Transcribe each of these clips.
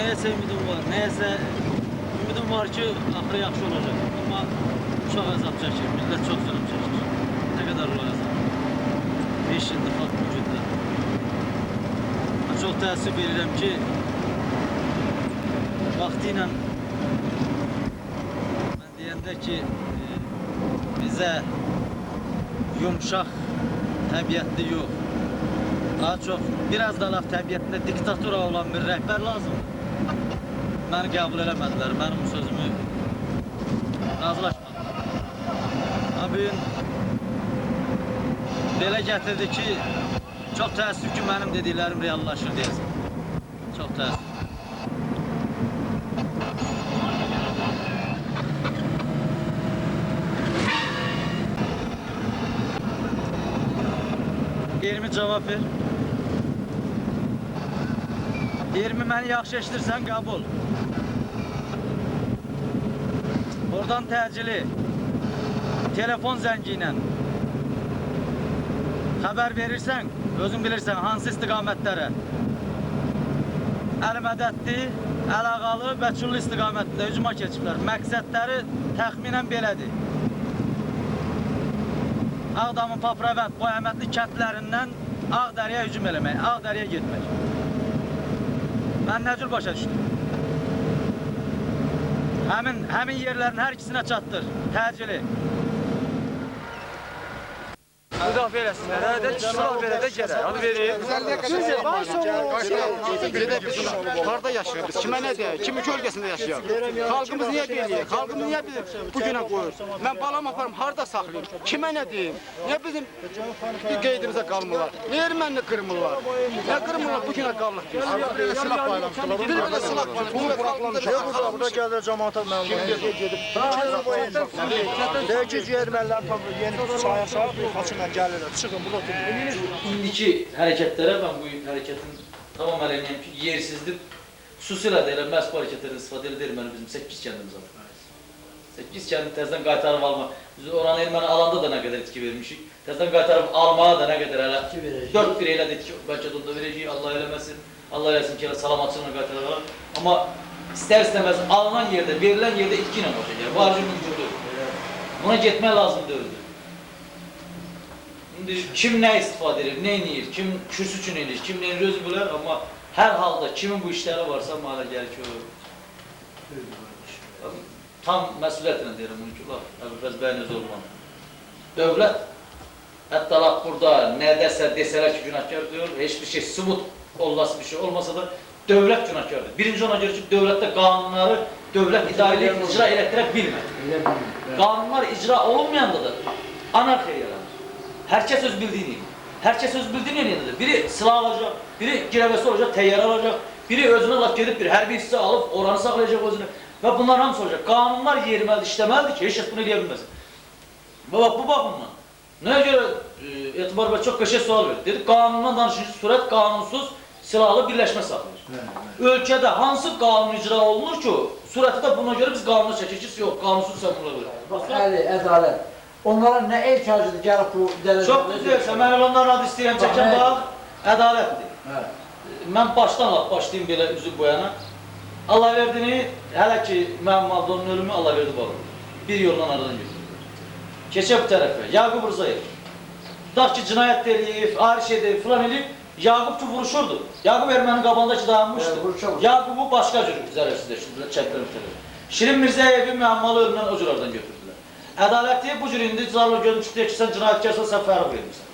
neyse ümidim var, neyse ümidim var ki ahırı yaxşı olacak. Ama çok azap çekir, millet çok zulüm çekir. Ne kadar olacak? 5 yıldır halk mevcudda. Ben çok təəssüf edirəm ki, vaxtıyla ben deyəndə ki, bize yumuşak təbiətli yox, daha çok biraz da laf təbiətində diktatura olan bir rəhbər lazımdır. Məni qəbul eləmədilər, mənim sözümü razılaşmadılar. Ama bugün belə gətirdi ki, çok təəssüf ki, mənim dediklərim reallaşır deyəsən. Çok təəssüf. Yerimi cevap ver. Yerimi məni yaxşı eşidirsən, qəbul. Oradan təcili, telefon zəngi ilə xəbər verirsən, özün bilirsən hansı istiqamətlərə. Əl-mədədli, Əl-ağalı və Çullu istiqamətdə hücuma keçiblər. Məqsədləri təxminən belədir. Ağdamın Papravənd, Boyəmətli kəndlərindən Ağdərəyə hücum eləmək, Ağdərəyə getmək. Mən nə cür başa düşdüm? Həmin yerlərin hər ikisinə çatdır, təcili. Müdafiə eləsinlər, silah verə də gərək, onu verib. Harada yaşayırız, kimə nə deyək, kimin kölgəsində yaşayaq? Xalqımız niyə beləyək, xalqımız niyə bizi bugünə qoyur? Mən balam aparım, harada saxlayayım, kimə nə deyim? Niyə bizim qeydimizə qalmırlar? Niyə ermənini qırmırlar? Nə qırmırlar, bugünə qallıq biz? Silah paylamışdılar. Bir də silah paylamışdılar. Burada gəlir cəmaata məlumat gedib. Deyək ki, ermənilər yeni sayasa, xaçınla gəlirlər, çıxın, burada oturun. İndiki hərəkətlərə mən bu hərəkətin tamam əleyhinəyəm ki, yersizdir. Xüsusilə də elə məhz bu hərəkətlərdən istifadə edir erməni bizim 8 kəndimiz var. 8 kəndi təzədən qaytarıb alma. Biz oranı erməni alanda da nə qədər etki vermişik. Təzədən qaytarıb almağa da nə qədər hələ 4-1 elədik ki, bəlkə də onda verəcəyik, Allah eləməsin. Allah eləsin ki, salamatçılığına qaytaraq. Amma istər-istəməz alınan yerdə, verilən yerdə itki ilə başa gəlir. Bu harcı mümkündür. Buna getmək lazım deyildir. Kim nə istifadə edir, nə edir, kim kürsü üçün edir, kim nə edir özü bilər, amma hər halda kimin bu işləri varsa mənə gəlir ki, tam məsuliyyətlə deyirəm bunu ki, Əbülfəz bəyin özü olmalı. Dövlət, hətta burada nədəsə desələr ki, günahkar diyor, heç bir şey, sübut olması bir şey olmasa da dövlət günahkardır. Birinci ona görə ki, dövlətdə qanunları dövlət idarəli icra elətdirə bilmir. Qanunlar icra olunmayanda da anarxiya yaranır. Herkes öz bildiğini. Herkes öz bildiğini eləyəndə. Biri silah alacaq, biri girəvəsi olacaq, təyyarə alacaq, biri özünə laf gedib bir hərbi hissə alıp oranı saxlayacaq özünü. Və bunlar hamısı olacaq. Qanunlar yeriməlidir, işləməlidir ki, heç kəs bunu eləyə bilməsin. Və bax, bu baxımdan. Nəyə görə Etibar bəy çox qəşəng sual verdi. Dedi, qanundan danışıcı surət qanunsuz silahlı birləşmə saxlayır. Ölkədə hansı qanun icra olunur ki, surəti də buna görə biz qanunu çəkir ki, yox, qanunsuz sən buna görə. Bəli, ədalət. Onlara nə ehtiyacıdır gəlib bu dərəcədə? Çox düzəlsə, mən onlarla da istəyirəm çəkəm, bax, ədalətdir. Mən başdan başlayayım belə üzü boyana. Allah verdini, hələ ki, mənim Maldonun ölümü Allah verdi bağlı. Bir yoldan aradan götürdü. Keçə bu tərəfə, Yaqub Rızayev. Tutaq ki, cinayət eləyib, ayrı şey deyib, filan eləyib, Yaqub ki vuruşurdu. Yaqub ermənin qabağındakı dayanmışdı. Yaqubu başqa cür zərərsizləşdirdilər, çəkdilər bir tərəfə. Şirin Mirzəyevi müəmmalı ölümdən o cür aradan götürdülər. Ədalətliyə bu cür indi zarla görmüş deyək ki, sən cinayətkarsan, sən fərq vermirsən.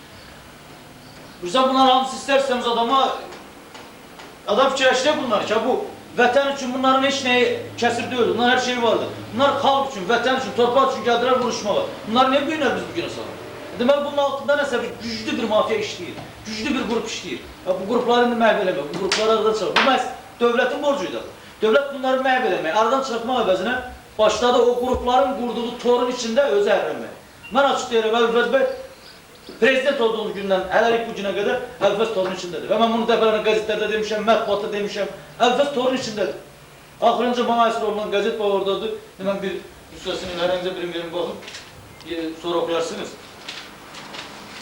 Bizdən bunlar hamısı istərsəmiz adama, adam fikirləşdirək bunlar ki, bu vətən üçün bunların heç nəyi kəsir deyil, bunlar hər şey vardır. Bunlar xalq üçün, vətən üçün, torpaq üçün gəldilər vuruşmağa. Bunlar niyə büyünər biz bugünə salır? Deməli, bunun altında nəsə bir güclü bir mafiya işləyir, güclü bir qrup işləyir. Bu qrupları indi məhv eləmək, bu qrupları aradan çıxarmaq. Bu məhz dövlətin borcuydu. Dövlət bunları məhv eləmək, aradan çıxartmaq əvəzinə başladı o qrupların qurduğu torun içində özü ərlənmək. Mən açıq deyirəm, Əbülfəz bəy prezident olduğumuz gündən hələlik bu günə qədər Əbülfəz torun içindədir. Və mən bunu dəfələrlə qəzetlərdə demişəm, mətbuatda demişəm, Əbülfəz torun içindədir. Axırıncı bana əsr olunan qəzet var oradadır. Mən bir nüsxəsinin hər hansı birini verin baxın, sonra okuyarsınız.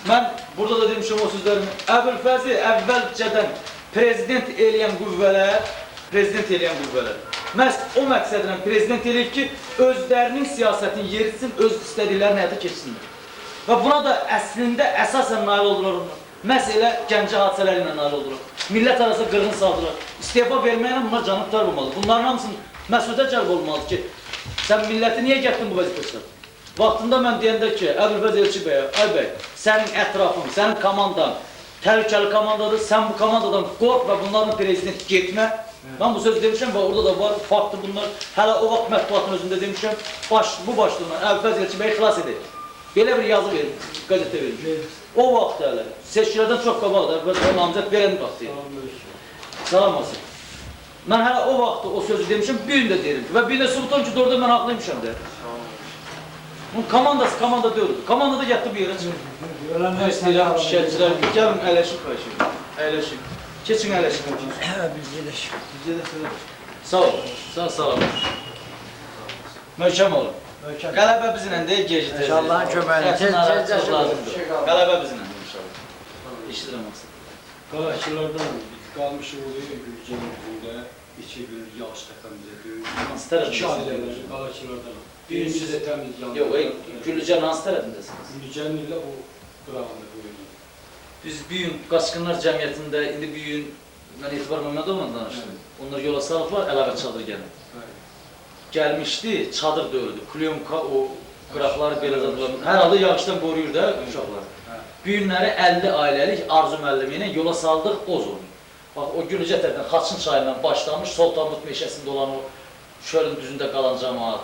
Mən burada da demişəm o sözlərimi. Əbülfəzi əvvəlcədən prezident eləyən qüvvələr prezident eləyən qüvvələr. Məhz o məqsədlə prezident eləyib ki, özlərinin siyasətini yeritsin, öz istədiklərini həyata keçsinlər. Və buna da əslində əsasən nail oldular. Məhz elə Gəncə hadisələri ilə nail oldular. Millət arası qırğın saldılar. İstefa verməklə bunlar canı tutar olmalıdır. Bunların hamısının məsuliyyətə cəlb olmalıdır ki, sən milləti niyə gətirdin bu vəzifəyə? Vaxtında mən deyəndə ki, Əbülfəz Elçi bəyə, ay bəy, sənin ətrafın, sənin komandan təhlükəli komandadır, sən bu komandadan qorx və bunların prezident getmə. Mən bu sözü demişəm və orada da var, faktı bunlar. Hələ o vaxt mətbuatın özündə demişəm, bu başlığına Əbülfəz Elçi bəyi xilas edək. Belə bir yazı verin, qəzetə verin. O vaxt hələ, seçkilərdən çox qabaqdır, Əbülfəz bəyə namizəd verən vaxtı idi. Salam olsun. Mən hələ o vaxt o sözü demişəm, bir gün də deyirəm və bir də sübutum ki, orada mən haqlıymışam da. Bunun komanda deyildi. Komanda da getdi bu yerə çıxır. İstəyirəm, şikayətçilər, gəlin əyləşin, xahiş edirəm. Əyləşin. Keçin əyləşin. Biz gələşik. Sağ olun. Sağ olun. Möhkəm olun. Qələbə bizlə deyil, gecikdir. İnşallahın köməyini. Çox lazımdır. Qələbə bizlə inşallah. İşidirəm aslında. Qalaçılardan qalmışıq oluyor Gürcənin üzündə 2 gün yağış təpəmizə döyür. Hansı tərəfindəsiniz? 2 ailələr Qalaçılardan. Birincisi də təmiz yandı. Gülücənin hansı tərəfindəsiniz? Gülücənin ilə o qırağında qoyuldu. Biz bir gün Qaçqınlar Cəmiyyətində, indi bir gün mən Etibar Məmmədovla danışdım. Onlar yola salıblar, əlavə çadır gəlin. Gəlmişdi, çadır döyüldü. Plyonka o qıraqları belə zadırlar. Hər halda yağışdan qoruyur da uşaqlar. Bir günləri 50 ailəlik Arzu müəllimi ilə yola saldıq Ozonu. Bax, o Gülücə tərəfindən Xaçın çayından başlamış, Sultanbut meşəsində olan o çölün düzündə qalan cəmaat.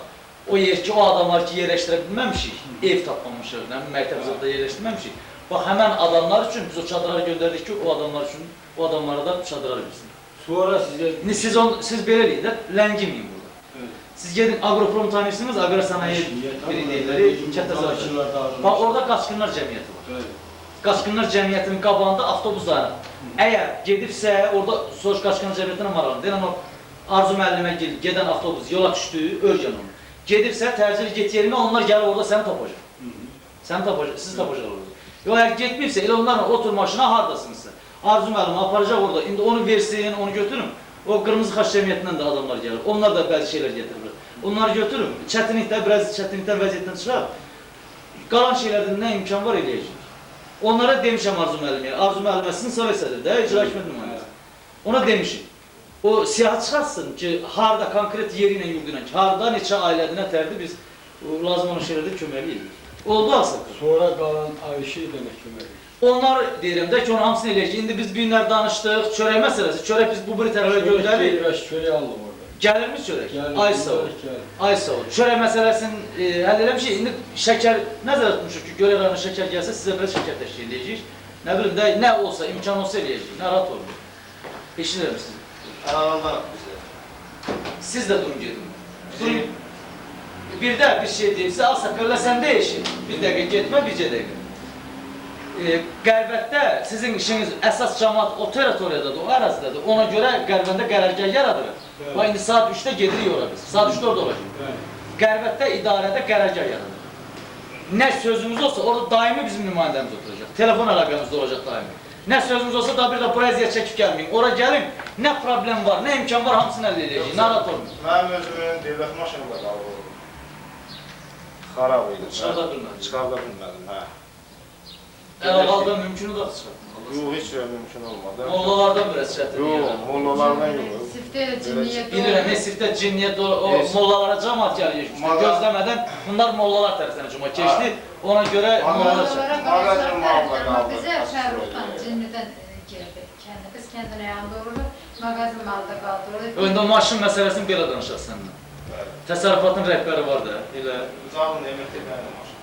O yer ki, o adamlar ki, yerləşdirə bilməmişik, ev tapmamışıq, məktəb zıdda yerləşdirməmişik. Bax, həmən adamlar üçün biz o çadırları göndərdik ki, o adamlar üçün, o adamlara da çadırları bilsin. Sonra sizə... Siz belə deyin də, ləngiməyin burada. Siz gedin, Agroprom tanıyorsunuz, Agrosanayi birlikləri, Kətəzarda. Bax, orada Qaçqınlar Cəmiyyəti var. Qaçqınlar Cəmiyyətinin qabağında avtobus dayanır. Əgər gedibsə, orada Soğuş Qaçqınlar Cəmiyyətinə maraqlı. Deyən o, Arzu müəllimə gedən avtobus yola düşdü, örgən onu. Gedibsə, təcili get yerinə, onlar gəlir orada səni tapacaq. Səni tapacaq, sizi tapacaq orada. Yox, əgər getməyibsə, elə onlarla otur maşına, haradasınızsa. Arzu müəllimə aparacaq orada, indi onu versin, onu götürün. O Qırmızı Xaç Cəmiyyətindən də adamlar gəlir, onlar da bəzi şeylər getirirlər. Onları götürün, çətinlikdə, biraz çətinlikdən, vəziyyətdən çıxar. Qalan şeylərdən nə imkan var eləyəcək. Onlara demişəm Arzu müəllimə, Arzu müəllimə sizin Sovet də, icra hakimiyyət nümayəndəsi. Ona demişik. O siyah çıxarsın ki, harada konkret yeri ilə yurdu ilə ki, harada neçə ailədir, nə tərdir biz lazım olan şeylərdə köməkli edirik. Oldu asıl. Sonra qalan Ayşə ilə nə köməkli? Onlar deyirəm də ki, onu hamısını eləyəcək. İndi biz bir günlər danışdıq, çörək məsələsi. Çörək biz bu bir tərəfə göndərik. Çörək aldım orada. Gəlirmi çörək? Ay sağ ol. Gəlir. Ay sağ ol. Çörək məsələsini həll eləmişik. İndi şəkər nəzərə tutmuşuq ki, gölə rayonuna şəkər gəlsə sizə biraz şəkər təşkil edəcəyik. Nə bilim də nə olsa, imkan olsa eləyəcəyik. Narahat olmayın. Eşidirəm sizi. Aralardan bizə. Siz də durun gedin. Durun. Bir də bir şey deyim sizə, Asakırla sən deyişin. Bir dəqiqə getmə, bircə dəqiqə. Qərbətdə sizin işiniz əsas cəmaat o teritoriyadadır, o ərazidədir. Ona görə Qərbəndə qərargah yaradırıq. Və indi saat 3-də gedirik ora biz. Saat 3-də orada olacaq. Qərbətdə idarədə qərargah yaradırıq. Nə sözümüz olsa orada daimi bizim nümayəndəmiz oturacaq. Telefon əlaqəmizdə olacaq daimi. Nə sözümüz olsa da bir də buraya ziyarət çəkib gəlməyin. Ora gəlin, nə problem var, nə imkan var, hamısını əldə edəcəyik. Narahat olmayın. Mənim özümün devlət maşınında qalıb. Xarab idi. Çıxarda bilmədim. Çıxarda bilmədim, hə. Əlavədə mümkün olar çıxartmaq. Yox, heç bir mümkün olmadı. Mollalardan biraz çətin. Yox, mollalardan yox. Siftə cinniyyət Bilirəm, Sifdə cinniyyət o mollalara cəmaat gəlir. Gözləmədən bunlar mollalar tərəfindən cuma keçdi. Ona görə mollalar çəkdi. Mağazın mağaza qaldı. Bizə Fərruxdan, cinnidən girdi. Biz kəndinə yanında oluruq, mağazın malda qaldırırıq. Öndə maşın məsələsini belə danışaq səndən. Təsərrüfatın rəhbəri var da, elə Uzağın MFTP-nin maşını.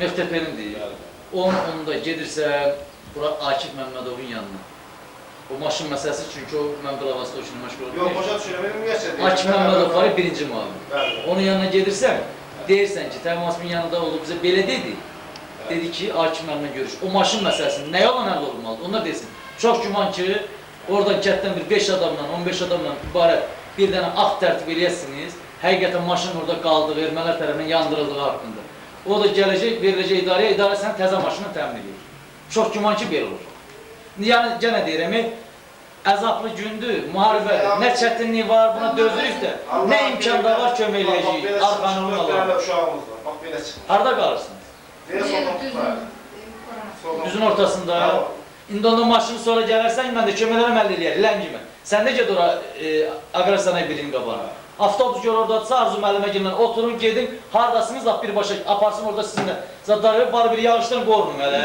Meftəpənin deyir. Onu da gedirsə, bura Akif Məmmədovun yanına. O maşın məsələsi çünki o mən Qlavasda o işini məşğul Yox, olub. başa düşürəm, ümumiyyətlə Akif Məmmədov var, birinci müavin. Bəli. Onun yanına gedirsən, deyirsən ki, təmasımın yanında olub bizə belə dedi. Dedi ki, Akif müəllimlə görüş. O maşın məsələsini nə yalan həll olmalıdır? Onlar desin. Çox güman ki, oradan kətdən bir 5 adamla, 15 adamla ibarət bir dənə akt tərtib eləyəsiniz. Həqiqətən maşın orada qaldığı, ermənilər tərəfindən yandırıldığı haqqında. O da gələcək, veriləcək idarəyə, idarə sənə təzə maşını təmin edir. Çox güman ki, belə olur. Yəni, gənə deyirəm, əzablı gündür, müharibədir. Nə çətinliyi var, buna dözürük də. Nə imkanda var, kömək eləyəcəyik. Arxanın olalım. Uşağımız var. Bax belə çıxır. Harada qalırsınız? Belə sonra tutmayın. Düzün ortasında. İndi onda maşını sonra gələrsən, mən də köməklərəm əldə eləyər, ləngimə. Sən də ged ora aqrasiyanaya bilim qabana. Avtobus gör oradadırsa, Arzu müəllimə gəlin, oturun, gedin, hardasınız, laf birbaşa aparsın orada sizinlə. Zadları var bir yağışdan qorunun hələ.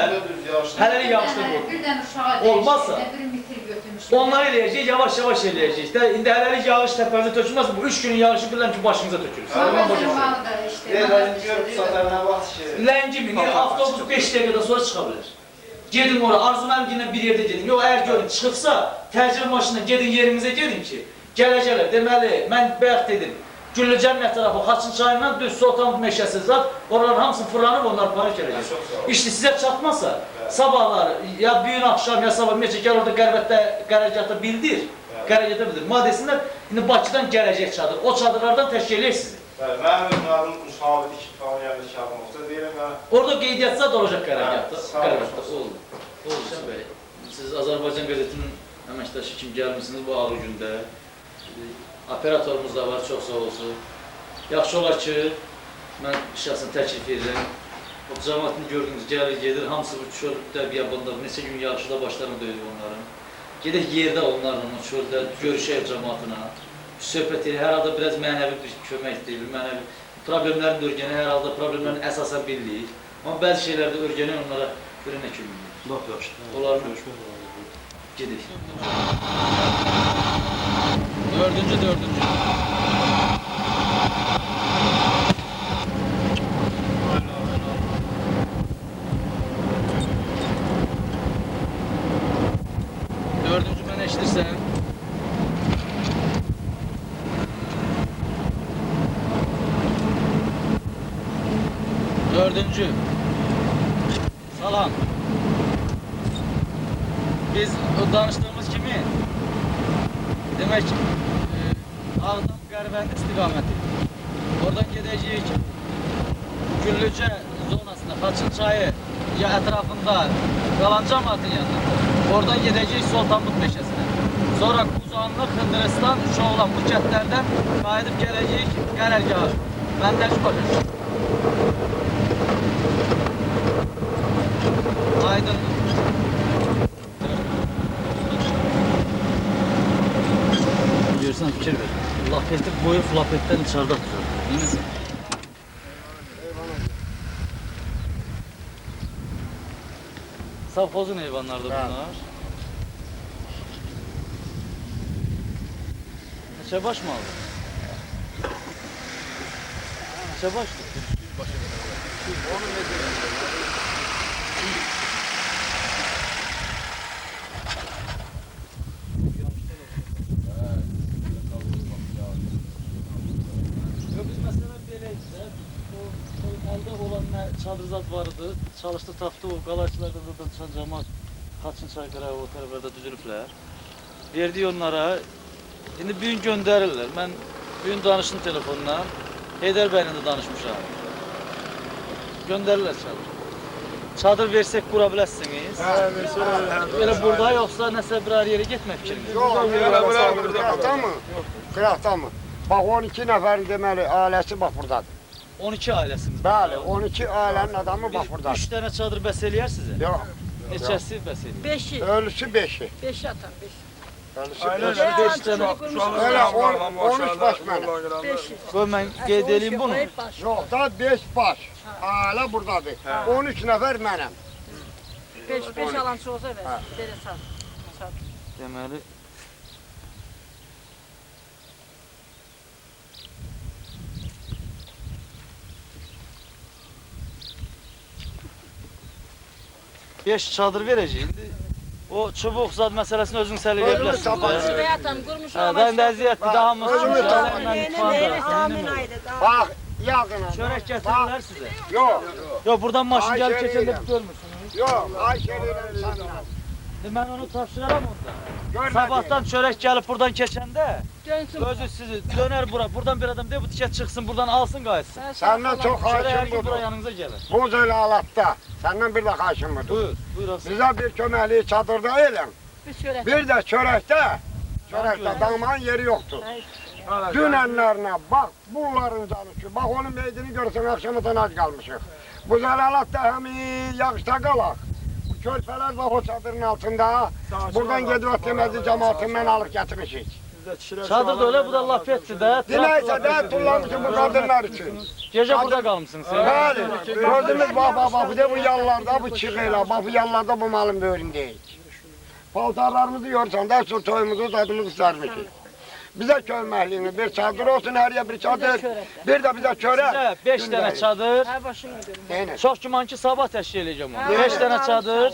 Hələlik yağışdan qorunun. Bir dənə uşağa Olmazsa, bir mitir götürmüşdüm. onları eləyəcək, yavaş-yavaş eləyəcək. də. İndi hələlik yağış təpəmizə tökülməz, bu 3 günün yağışı bilirəm ki, başınıza tökülür. Magazin da işte. Ləngimin, avtobus 5 dəqiqədən sonra çıxa bilər. Gedin ora, Arzu müəllimlə bir yerdə gedin. Yox, əgər görün, çıxıbsa, təcil maşınla gedin yerimizə gedin ki, gələcəklər. Deməli, mən bayaq dedim, Güllücənin ətrafı, Xaçın çayından düz Sultan meşəsi zat, oraların hamısını fırlanıb, onlar para gələcək. İşte sizə çatmazsa, sabahlar, ya büyün axşam, ya sabah, meçə gəl orada qərargahda bildir, qərargahda bildir. Madəsinlər, indi Bakıdan gələcək çadır, o çadırlardan təşkil eləyir sizi. Bəli, mənim övladım müşavir iki falan yerində kağıdım olsa deyirəm mən. Orada qeydiyyatçı da olacaq qərargahda. Olsun bəy. Siz Azərbaycan qəzetinin əməkdaşı kimi gəlmişsiniz bu ağır gündə. Operatorumuz da var, çox sağ olsun. Yaxşı olar ki, mən şəxsən təklif edirəm. O cəmaatını gördünüz, gəlir, gedir, hamısı bu çöldə, biyabanda, neçə gün yağışda başlarını döyür onların. Gedək yerdə onlarla, o çöldə görüşək cəmaatına. Söhbət edir, hər halda biraz mənəvi bir köməkdir, mənəvi problemlərin də örgəni, hər halda problemlərin əsasən birliyiz. Amma bəzi şeylərdə örgəni onlara görə nə kimi bilir. Laf yaxşı. Onların görüşmək lazım. Gedik. Dördüncü. Dördüncü mənə eşidirsən. Dördüncü. Salam. Biz o danıştığımız kimi demek Ağdam Qərbənd istiqaməti. Oradan gedəcəyik Güllücə zonasında, Xaçın çayı ya ətrafında qalan cəmaatın yanına. Oradan gedəcəyik Sultanbud meşəsinə. Sonra Quzanlı, Xındıristan, Uşoğlan bu kətlərdən qayıdıb gələcəyik qərargaha. Məndəki başa. Aydın. Görsən fikir ver. Lapeti boyub lapetdən içərdə tutur. Neyəsin? Savxozun heyvanlardır bunlar. Neçə baş mı aldın? Neçə başdır? Biz məsələn beləydik də, o əldə olan nə çadrzat vardı, çalışdı, tapdı, o qalayçılardan da çıxan cəmaat Xaçın çay qırağı o tərəflərdə düzülüblər. Verdik onlara, indi bir gün göndərirlər. Mən bir gün danışdım telefonla, Heydər bəylə də danışmışam. Göndərirlər çadır. Çadır versək qura biləsiniz. Elə burada yoxsa nəsə bir yerə getmək fikriniz? Qıraqda mı? Qıraqda mı? Bax 12 nəfərin deməli ailəsi bax burdadır. 12 ailəsiniz. Bəli, 12 ailənin adamı bax burdadır. 3 dənə çadır bəs eləyər sizə? Yox. Neçəsi bəs eləyər? 5'i. Ölüsü 5'i. 5 atan 5. Ölüsü Ailə 5'i. 5 dənə. Öyle 13 baş mənə. 5'i. Qoy mən qeyd edeyim bunu. Yox da 5 baş. Ailə burdadır. 13 nəfər mənəm. 5 alan olsa ver. Belə sat. Deməli beş çadır verəcək. İndi o çubuq zad məsələsini özünüz həll edə bilərsiniz. Şuraya atan qurmuş Mən də əziyyətli daha mı? Bax yazın. Çörək gətirirlər sizə. Yox. Yox, buradan maşın Ay, gəlib şöyle keçəndə elə. görmürsünüz. Yox, Ayşə'nin sənlə. Mən onu tapşıraram onda. Görmədim. Sabahdan çörək gəlib buradan keçəndə Dönsün. özü sizi dönər bura. Buradan bir adam deyir bu tikət çıxsın, buradan alsın qayıtsın. Səndən çox Çörək hər xahişim gün bura budur. yanınıza gəlir. Bu cür halatda səndən bir də xahişim budur. Buyur, buyur asıl. Bizə bir köməklik çadırda eləm. Biz çörək. Bir de çörekte damağın yeri yoktu. Dünenlerine bak, bunların canı şu. Bak onun meydini görsen akşamdan aç kalmışıq. Bu zalalatda hem yağışta kalak. Bu körpeler bak o çadırın altında. Buradan gedib temizli cemaatinden alıp getirmişik. Çadır da öyle, bu da laf etdi de. Dinleyse de tullamışım bu kadınlar için. Gece burada kalmışsınız. Bəli, gördünüz bak, bir de bu yanlarda, bu çıkıyla, bak bu yanlarda bu malın böğründeyik. Paltarlarımızı yorsan da su toyumuzu, tadımızı sarmışız. Bize köyməkliğini, bir çadır olsun, her yer bir çadır, bir de bize çörek. Size 5 tane çadır. Hər başını görüm. Aynen. Çok güman ki sabah təşkil edeceğim onu. 5 tane çadır.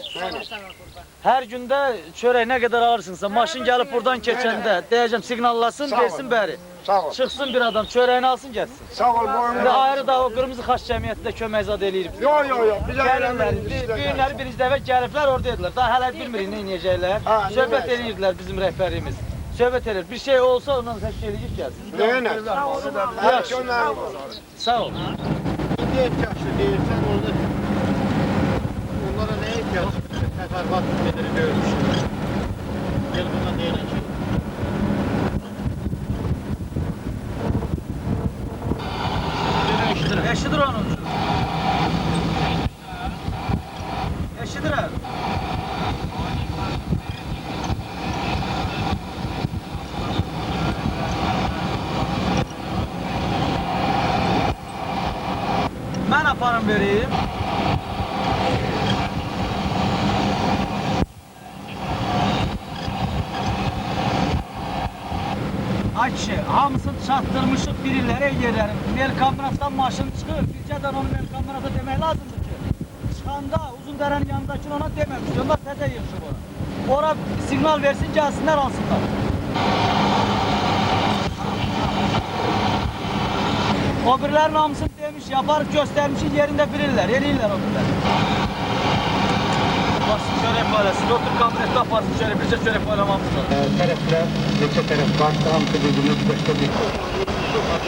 Her günde çörek ne kadar alırsınsa maşın gelip buradan geçende diyeceğim signallasın Sağ ol. versin beri. Sağ ol. Çıksın bir adam çöreğini alsın gelsin. Sağ ol, Bir de boyunca. ayrı da o kırmızı xaç cəmiyyətində kömək zad eləyir. Yok, bize Gəlirlər, öğrenmeyin. bir günləri birinci dəfə gəliblər oradaydılar. Daha hələ bilmirik nə inəyəcəklər. Ha, Söhbət neyəcək? eləyirdilər bizim rəhbərimiz. Söhbət edir. Bir şey olsa ondan təşkil edəcək gəlsin. Neyine? Her kömeğim. Sağ ol. İndi ehtiyaclı deyirsən orada onlara nə ehtiyac? Təfərrüat edilib görmüşlər. Gel bundan deyilən ki. Eşidir onun. Eşidir abi. Ben aparım vereyim. Ay kişi, hamısını çatdırmışıq birilərə yerlərin. Melkombinatdan maşın çıxır, bircədən onu melkombinata demək lazımdır ki. Çıxanda Uzundərənin yanındakini ona deməmiş, onlar təzə yığışıb ora. Ora siqnal versin, gəlsinlər, alsınlar. O birilərin hamısını demiş, yaparıq, göstərmişik, yerində bilirlər, eləyirlər o biriləri. Baksın çörek paylaşsın, otur kabinette aparsın şöyle birce çörek paylamamız lazım. Tərəflər, neçə tərəf var, hamısı birbirini göstərir.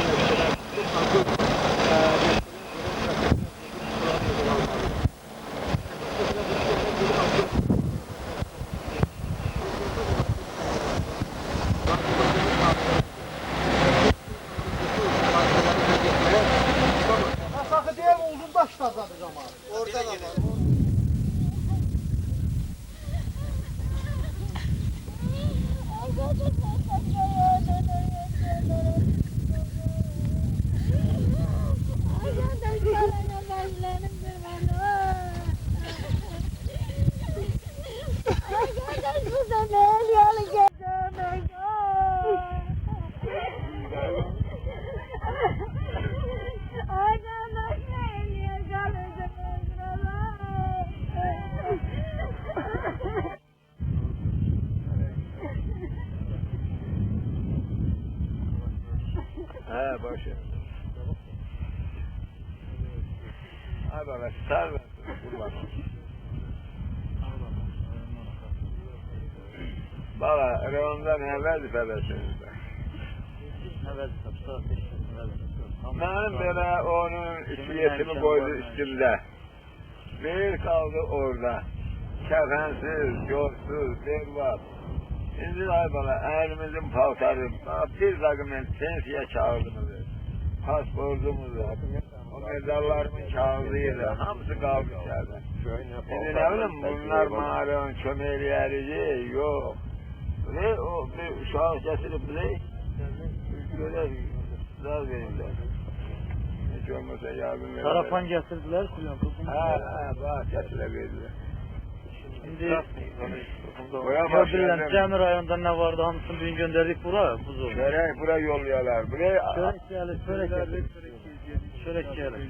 Sakı deyil, uzun başladı zaman. Orada da var. He boş ver. Ay baba sar ver. Kurban. Baba reyondan evvel felesinizde. Evet, Benim böyle onun iki yetimi koydu üstümde. Bir kaldı orada. Kefensiz, yorsuz, berbat. Şimdi ay bana elimizin paltarı, bir takım pensiye çağırdığımızı, pasportumuzu, o mezarlarımın çağırdığıyla, hamısı kaldı içeride. Şimdi ne bileyim bunlar mağaranın çömeli erici, yok. Ve o bir uşağı getirip bize, böyle zar verirler. Hiç olmasa yardım verirler. Tarafan getirdiler, kullan. Bak getirebilirler. Şimdi gördüler, Cemil rayonunda ne vardı, hamısını bugün gönderdik bura, buz oldu. Çörek buraya yolluyorlar. Buraya Çörek gelir.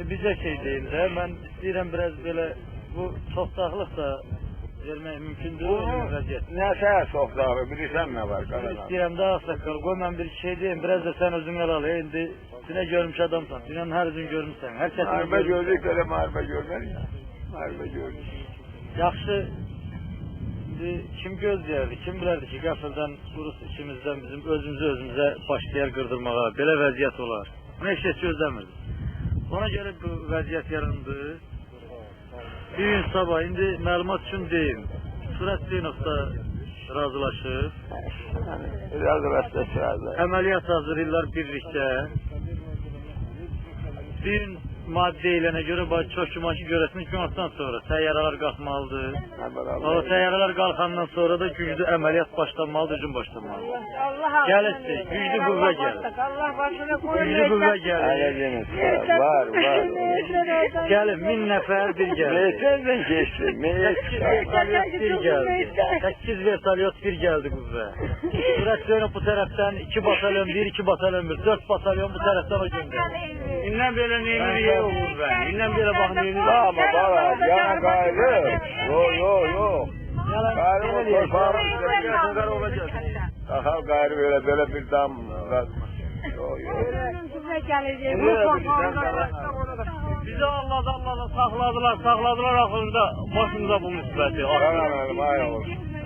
Bize şey değil de, ben istəyirəm biraz böyle, bu çoxdaqlıq da vermək mümkündür, vəziyyət. Nəsə çoxdağı, bilirsən nə var? İstəyirəm də ağsaqqal, qoy mən bir şey deyim, biraz da sən özün al, indi sinə görmüş adamsan, sinənin hər üzünü görmüşsən, hər kəsini Marbə gördük, belə marbə görmər ya. Marbə gördük. Yaxşı, indi kim gözləyərdi, kim bilərdi ki, qəfildən qurus içimizdən bizim özümüzə başlayar qırdırmağa, belə vəziyyət olar. Bunu heç gözləmirdik. Ona görə bu vəziyyət yarandı. Bir gün sabah, indi məlumat üçün deyim, Surat Hüseynov'da razılaşır. Razılaşacağız. Əməliyyat hazırlayırlar birlikdə. Bir madde ilənə görə çox güman ki, görəsiniz ki, ondan sonra təyyarələr qalxmalıdır. O təyyarələr qalxandan sonra da güclü əməliyyat başlanmalıdır, hücum başlanmalıdır. Gəlirsiz, güclü qüvvə gəlir. Güclü qüvvə gəlir. Var. Gəlin, 1000 nəfər bir gəlir. Meyselden geçti. 8 vertolyot bir gəldi qüvvə. Surat Hüseynov bu tərəfdən 2 batalyon 1, 2 batalyon 1, 4 batalyon bu tərəfdən o göndərir. İndən belə neyini yer olur ben. İndən belə bax neyini yer olur. Ama baba yana gayrı. Yok. Gayrı o torpağın üzerinde olacak. Aha gayrı böyle bir dam. Yok. Bizi Allah'dan sakladılar aklında başımıza bu müsbeti.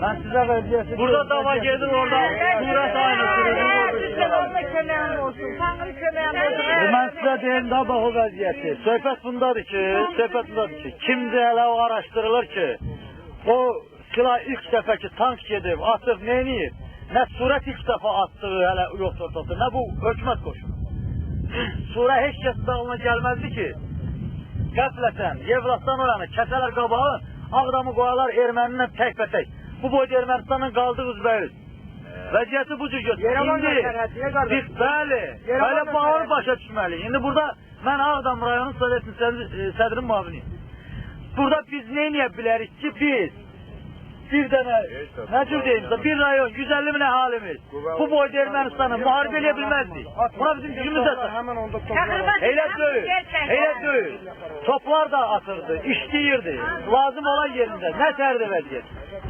Ben size vəziyyəti... Burada dava gedir orada surət aynı sürüdür. Ben size deyim daha bax o vəziyyəti. Söhbət bundadır ki, kimdir hələ o araşdırılır ki, o silah ilk dəfə ki tank gedib, atıb neyniyir? Nə surət ilk dəfə atdığı hələ yoxdur ortada, nə bu hökumət qoşunu. Surə heç kəs dağına gəlməzdi ki, qəflətən, Yevlastan oranı, kəsələr qabağın, Ağdamı qoyalar ermənindən tək-bətək. Bu boyda Ermənistanın qaldığı üzbəyiz. Vəziyyəti bu cür götürür. Biz bəli bağlı başa düşməli. İndi burada mən Ağdam rayonun sədrin müaviniyim. Burada biz neyniyə bilərik ki, biz bir dənə, nə cür deyimsə, bir rayon, 150 min əhalimiz bu boyda Ermənistanı müharibə eləyə bilməzdik. Buna bizim gücümüz əsas. Elə deyil. Toplar da atırdı, işləyirdi, lazım olan yerində, nə tərdi vəziyyət.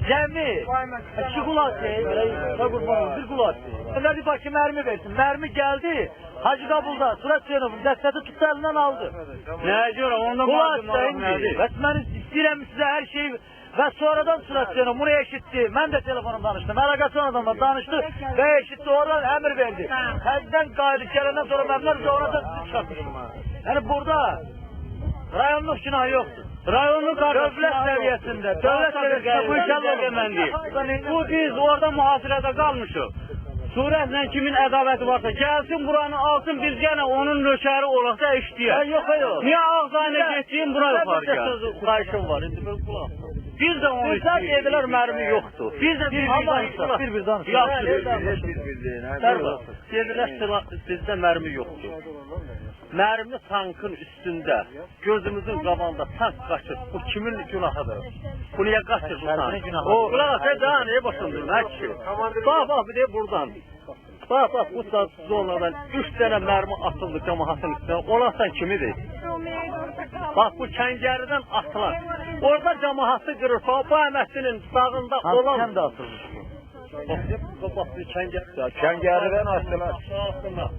Cəmi, 2 qulaq deyil, bir qulaq deyil. Onda bir bakı mərmi versin, mərmi gəldi, Hacı Qabulda, Surat Hüseynov'un dəstəti tutdu əlindən aldı. Nəyə görə, ondan qulaq deyil. Bəs mən istəyirəm sizə hər şey... Və sonradan Surat Hüseynov bunu eşitdi, mən də telefonum danışdım, əlaqəsi adamla danışdı və eşitdi, oradan əmr verdi. Həzdən qayıdıb gələndən sonra məmnun bize oradan sizi çıxartmışım. Yəni burada rayonluq günahı yoxdur. Rayonluq dövlət səviyyəsində bu işələ deməndir. Bu biz orada mühasirədə qalmışıq. Surətlə kimin ədavəti varsa gəlsin buranı alsın, biz yenə onun nökəri olaq da işləyək. Niyə Ağzayına geçeyim, buna yuxarı gəl. Qayışım var, indi bir qulaq. Biz de onu istəyik. Dedilər mərmi yoxdur. Biz də bir danışıq. Dedilər sizdə mərmi yoxdur. Mərmi tankın üstündə, gözümüzün qabağında tank qaçır. Bu kimin günahıdır? Bu niyə qaçır bu tank? Qulaq asay daha neye başındır? Bax, bir de buradan. Bax, bu zonadan 3 dənə mərmi atıldı cəmaatın üstünə. Onlardan kimidir? Bax, bu kəngəridən atılar. Orada cəmaatı qırır. Bu əməkçinin dağında olan... Sən də atılmış bu. Bax, bu kəngəridən atılar.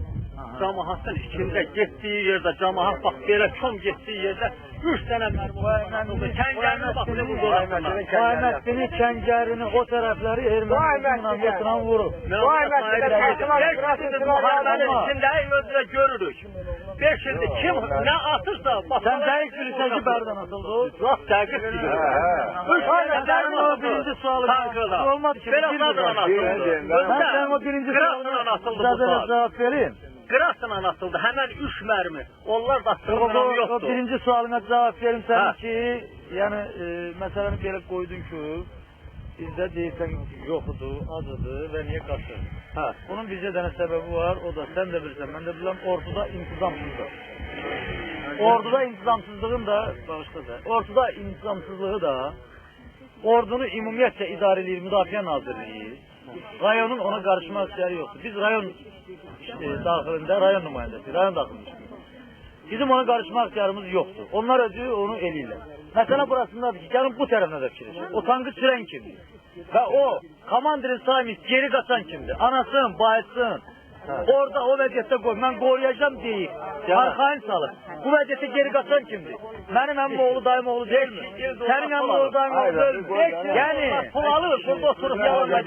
Cəmaatın içində getdiyi yerdə, cəmaat bax, belə kom getdiyi yerdə 3 dənə mərmi atıldı. Kəngərini bax, bu əməkçinin kəngərini o tərəfləri erməni vurur. Bu əməkçinin içində özlə görürük. 5 ildir kim nə atırsa... Sən dəqiq bilirsən ki, bərdən atıldı o? Yox, dəqiq bilirsən. 3 dənə o birinci sualı olmadı ki, mən sən o birinci sualına cavab vereyim. Qırasla atıldı, həmən 3 mərmi. Onlar da atılmam yoxdur. O birinci sualına cavab verim sən ki, yəni məsələni belə qoydun ki, bizdə deyirsən yoxdur, azıdır və niyə qaçır? Bunun bizə dənə səbəbi var, o da sən də bilirsən, mən də bilirəm, orduda intizamsızdır. Orduda intizamsızlığın da, orduda intizamsızlığı da, ordunu ümumiyyətcə idarə edir Müdafiə Nazirliyi, rayonun ona qarışma ixtiyarı yoxdur. Biz rayon daxilində, rayon nümayəndəsi, rayon daxilində. Bizim ona qarışma ixtiyarımız yoxdur. Onlar özü onu eləyirlər. Məsələ burasındadır ki, gəlin bu tərəflə də fikirləşin. O tankı sürən kimdir? Və o, komandirin sahibi geri qaçan kimdir? Anasın, bayısın. Orada o vəziyyətdə qoy, mən qoruyacağım deyib, arxayın salıb. Bu vəziyyətdə geri qaçan kimdir? Mənim əmin oğlu, dayım oğlu deyilmi? Sənin əmin oğlu, dayım oğlu deyilmi? Yəni, pul alır, burada oturup yalan verir.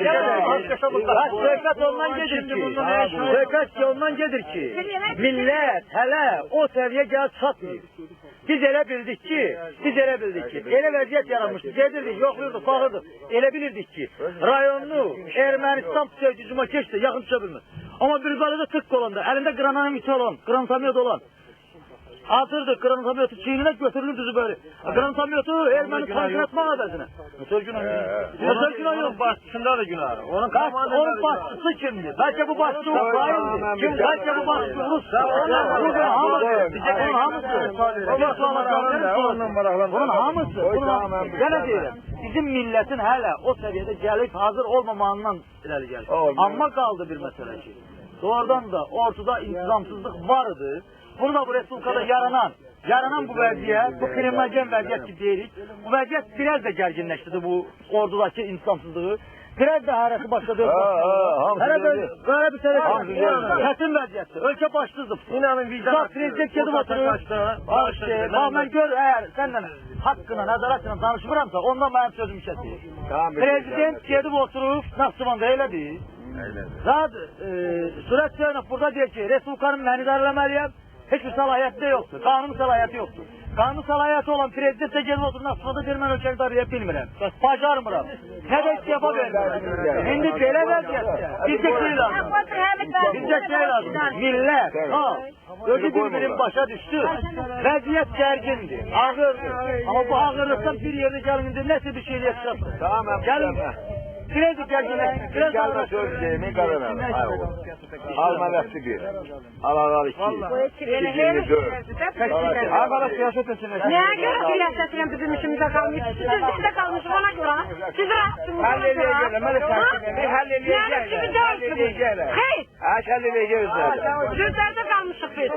Söhbət ondan gedir ki, millət hələ o səviyyə gəlib çatmıyor. Biz elə bildik ki, elə vəziyyət yaranmışdı. Gedirdik, yoxluyorduk, baxırdık. Elə bilirdik ki, rayonlu Ermənistan hücuma keçdi, yaxın düşə bilmez. Amma bir qalada tık olanda, əlində granatomet olan, atırdık granatometu çiğnine götürülür düzü böyle. Granatometu Ermeni tankın etme adresine. Mesel günah yok. Başçısında da günah. Onun başçısı kimdi? Belki bu başçı Ukrayna'ydı. Belki bu başçı Rus'ta. Bunun hamısı. Gene diyelim. Bizim milletin hele o seviyede gelip hazır olmamanından ileri geldi. Amma kaldı bir mesele ki. Doğrudan da ortada intizamsızlık vardı. Bunu da bu Respublikada yaranan bu vəziyyət, bu kriminalgen vəziyyət ki deyirik, bu vəziyyət biraz da gərginləşdirdi bu ordudakı insafsızlığı. Biraz da hərəsi başladı. Böyle bir sebep çətin vəziyyətdir. Ölkə başsızdır. Bak prezident gedib oturur. Bak mən gör, eğer senden hakkına, nəzarətlə danışmıramsa, ondan mənim sözüm kəsir. Prezident gedib oturur, Naxçıvanda elədir. Sürət Söynov burada deyir ki, Respublikanın mən idarələməliyəm. Hiçbir salahiyyəti de yoktur. Kanun salahiyyəti yoktur. Kanun salahiyyəti olan prezident de gelip oturun aslında der mən ölkəni idarə bilmirəm. Bacarmıram. Ne de istiyafa vermirəm. Şimdi belə vəziyyətdə bizdə şey lazım. Millət, özü bir-birin başa düştü. Vəziyyət gərgindir, ağırdır. Ama bu ağırlıktan bir yerine gəlmində nəsə bir şeylə yaşasın. Gəlin. Kredi gərginləşdir. Gəlmə söyləyəcəyimi qararım. Alma vəqti bir. Al-al 2. 24. Arkadaş siyaset etsinler. Neye göre siyasetine bizim işimize kalmış? Siz bizde kalmış ona göre. Siz rahatsınız ona göre. Halleleyeceğiz. Hayır. Halleleyeceğiz. Sözlerde kalmışız biz.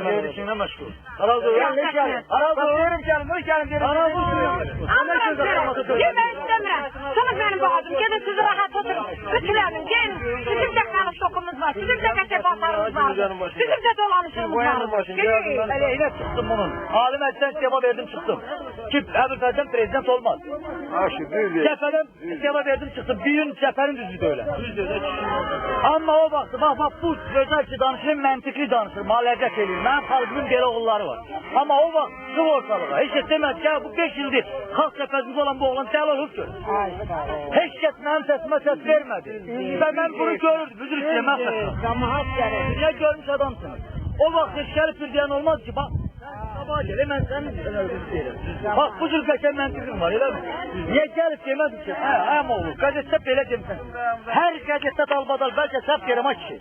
Yerişine meşgul. Aral doğuyorum gelin. Yemeği istemiyorum. Sonra benim boğazım. Gelin sizi rahat oturun. Ütülerin. Gelin. Bizim de kanı şokumuz var. Bizim de kesebatlarımız var. Bizim de dolanışımız var. Yine çıktım bunun. Halim Elçen cevap verdim çıktım. Ki Ebu'l-Fethem prezident olmaz. Cepheden cevap verdim çıktım. Bir gün cephenin düzü böyle. Ama o baktı. Bak bu özel ki danışır, mentikli danışır. Maliyet edilir. Benim halkımın belə oğulları var. Ama o vakit sıv ortalığa. Hiç demez ki bu 5 yıldır halk cephesinde olan bu oğlan dəli olub ki. Hiç kes benim sesime ses vermedi. Ve ben bunu görürdüm. Müdür isteyemez. Ne görmüş adamsınız. O vakit gelip bir diyen olmaz ki bak. Sabah gel hemen sen bak bu cür qəşəng məntiqim var elə mi? Niye gelip demədik ki? Hem olur. Gazetdə belə demişsən. Her gazetdə dalbadal belki səhv yerim ha kişi.